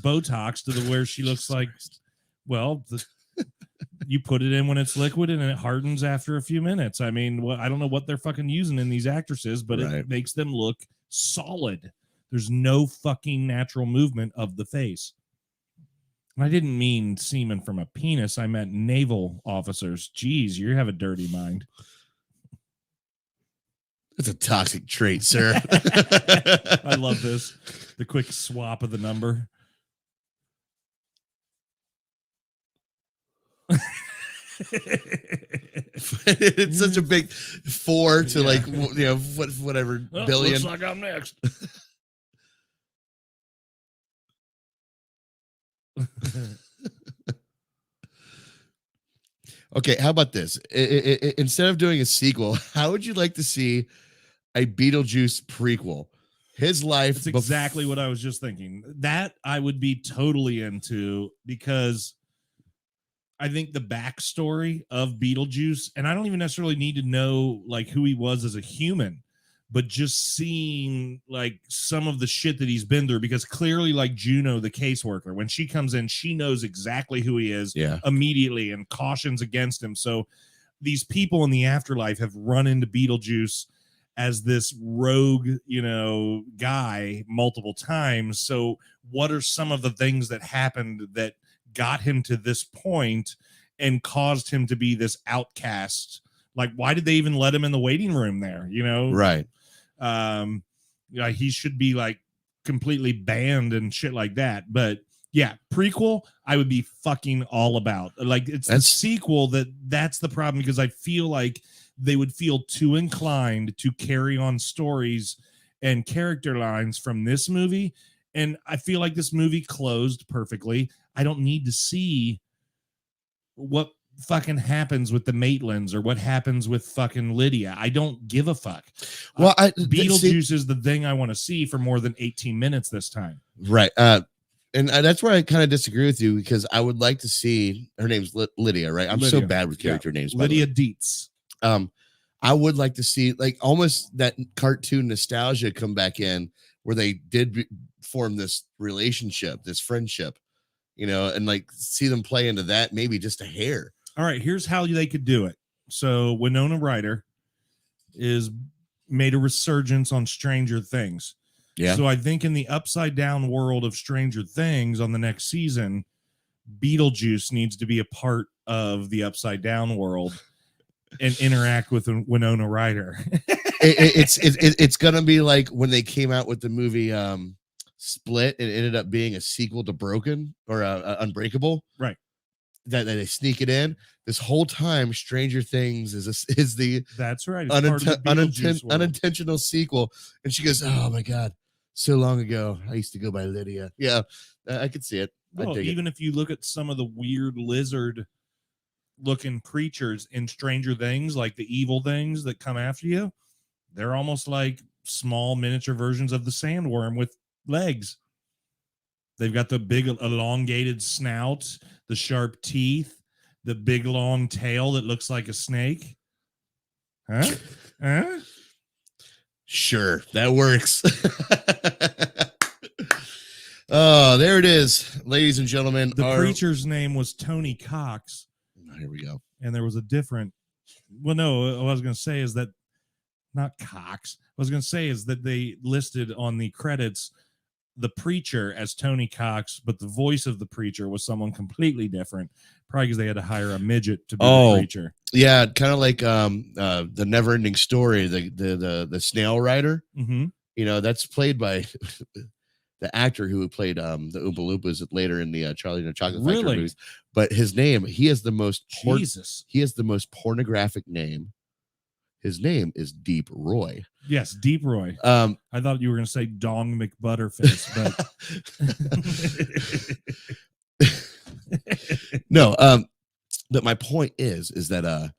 Botox to the where she looks like, well, you put it in when it's liquid and it hardens after a few minutes. I mean, I don't know what they're fucking using in these actresses, but it makes them look solid. There's no fucking natural movement of the face. And I didn't mean semen from a penis. I meant naval officers. Jeez, you have a dirty mind. It's a toxic trait, sir. I love this. The quick swap of the number. It's such a big 4 to like, you know, whatever billion. Looks like I'm next. Okay, how about this? Instead of doing a sequel, how would you like to see a Beetlejuice prequel? His life. That's exactly what I was just thinking. That I would be totally into, because I think the backstory of Beetlejuice, and I don't even necessarily need to know like who he was as a human, but just seeing like some of the shit that he's been through, because clearly like Juno, the caseworker, when she comes in, she knows exactly who he is immediately and cautions against him. So these people in the afterlife have run into Beetlejuice as this rogue, you know, guy multiple times. So what are some of the things that happened that got him to this point and caused him to be this outcast? Like, why did they even let him in the waiting room there? You know? Right. Yeah, he should be like completely banned and shit like that. But yeah, prequel, I would be fucking all about. Like, it's the sequel that's the problem, because I feel like they would feel too inclined to carry on stories and character lines from this movie. And I feel like this movie closed perfectly. I don't need to see what fucking happens with the Maitlands or what happens with fucking Lydia. I don't give a fuck. Well, Beetlejuice is the thing I want to see for more than 18 minutes this time. Right. And that's where I kind of disagree with you, because I would like to see, her name's Lydia, right? I'm Lydia. so bad with character names. Lydia Deetzes. I would like to see like almost that cartoon nostalgia come back in, where they did form this relationship, this friendship, you know, and like see them play into that, maybe just a hair. All right, here's how they could do it. So Winona Ryder is made a resurgence on Stranger Things. Yeah. So I think in the upside down world of Stranger Things on the next season, Beetlejuice needs to be a part of the upside down world and interact with Winona Ryder. It's gonna be like when they came out with the movie Split, it ended up being a sequel to Broken or Unbreakable, right? That they sneak it in. This whole time, Stranger Things is the that's right, unintentional sequel. And she goes, "Oh my god, so long ago, I used to go by Lydia." Yeah, I could see it. Well, even if you look at some of the weird lizard looking creatures in Stranger Things, like the evil things that come after you, they're almost like small miniature versions of the sandworm with legs. They've got the big elongated snout, the sharp teeth, the big long tail that looks like a snake. Huh? Sure, that works. Oh, there it is, ladies and gentlemen. The creature's name was Tony Cox. Here we go. And there was a different, well, no, what I was going to say is that, not Cox. What I was going to say is that they listed on the credits the preacher as Tony Cox, but the voice of the preacher was someone completely different, probably because they had to hire a midget to be the preacher. Yeah, kind of like the Never Ending Story, the snail rider. Mm-hmm. You know, that's played by the actor who played the Oompa Loompas later in the Charlie and the Chocolate Factory Really? movies. But his name, he has the most Jesus. he has the most pornographic name. His name is Deep Roy. Yes, Deep Roy. Um, I thought you were going to say Dong McButterface, but no, but my point is that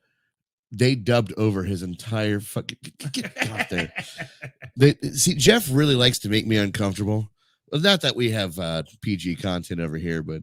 they dubbed over his entire fucking get off there. See, Jeff really likes to make me uncomfortable. Well, not that we have PG content over here, but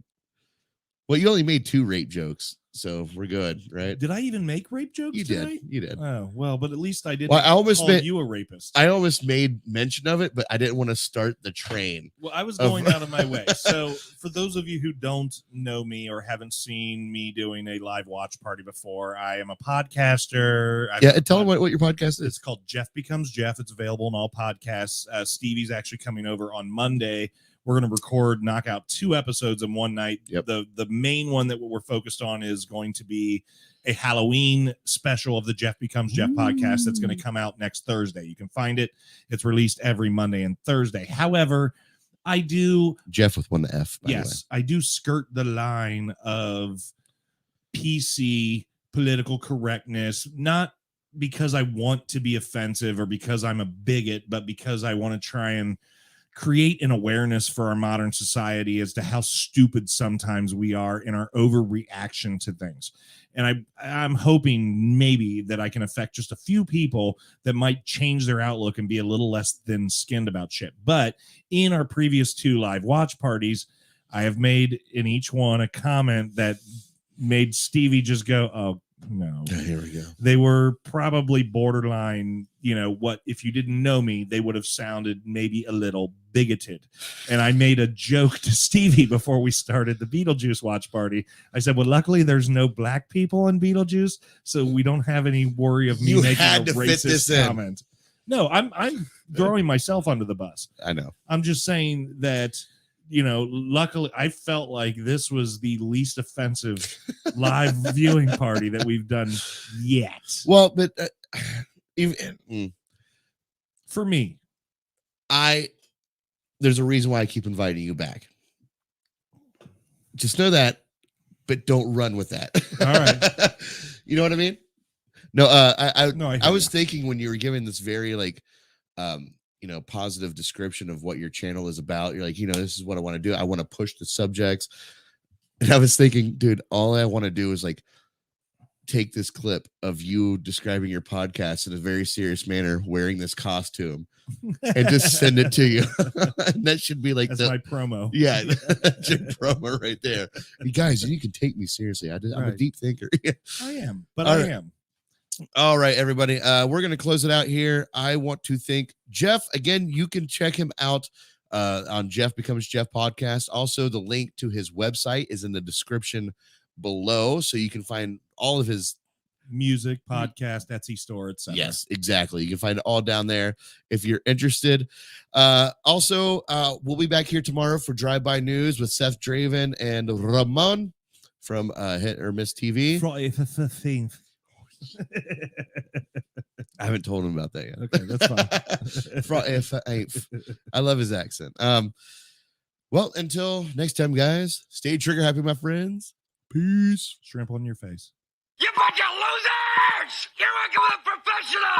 well, you only made 2 rape jokes, so we're good, right? did I even make rape jokes You tonight? did. You did. Oh, well, but at least I didn't Well, I almost call made you a rapist. I almost made mention of it, but I didn't want to start the train. Well, I was going out of my way. So, for those of you who don't know me or haven't seen me doing a live watch party before, I am a podcaster. Yeah, tell them what your podcast is. It's called Jef Becomes Jef. It's available on all podcasts. Stevie's actually coming over on Monday. We're going to knock out 2 episodes in one night. Yep. The main one that we're focused on is going to be a Halloween special of the Jef Becomes Jef podcast that's going to come out next Thursday. You can find it. It's released every Monday and Thursday. However, I do Jeff with 1 F. By yes, I do skirt the line of PC political correctness, not because I want to be offensive or because I'm a bigot, but because I want to try and create an awareness for our modern society as to how stupid sometimes we are in our overreaction to things. And I'm hoping maybe that I can affect just a few people that might change their outlook and be a little less thin-skinned about shit. But in our previous 2 live watch parties, I have made in each one a comment that made Stevie just go, oh, no. Here we go. They were probably borderline, what if you didn't know me, they would have sounded maybe a little bigoted. And I made a joke to Stevie before we started the Beetlejuice watch party. I said, well, luckily there's no black people in Beetlejuice, so we don't have any worry of me making a racist comment. No, I'm throwing myself under the bus. I know. I'm just saying that, luckily I felt like this was the least offensive live viewing party that we've done yet. Well, but even For me, there's a reason why I keep inviting you back. Just know that, but don't run with that. All right. You know what I mean? No, I was you. thinking when you were giving this very positive description of what your channel is about. You're like, this is what I want to do. I want to push the subjects. And I was thinking, dude, all I want to do is take this clip of you describing your podcast in a very serious manner, wearing this costume, and just send it to you. And that should be that's my promo. Yeah, that's your promo right there. You guys, you can take me seriously. I'm a deep thinker. I am, but All I right. am. All right, everybody. We're going to close it out here. I want to thank Jeff. Again, you can check him out on Jef Becomes Jef podcast. Also, the link to his website is in the description below, so you can find all of his Music, podcast, Etsy store, etc. Yes, exactly. You can find it all down there if you're interested. Also, we'll be back here tomorrow for Drive-By News with Seth Draven and Ramon from Hit or Miss TV. Friday the 15th. I haven't told him about that yet. Okay, that's fine. Friday for 8th. I love his accent. Well, until next time, guys, stay trigger happy, my friends. Peace. Shrimp on your face. You bunch of losers! You're working with a professional!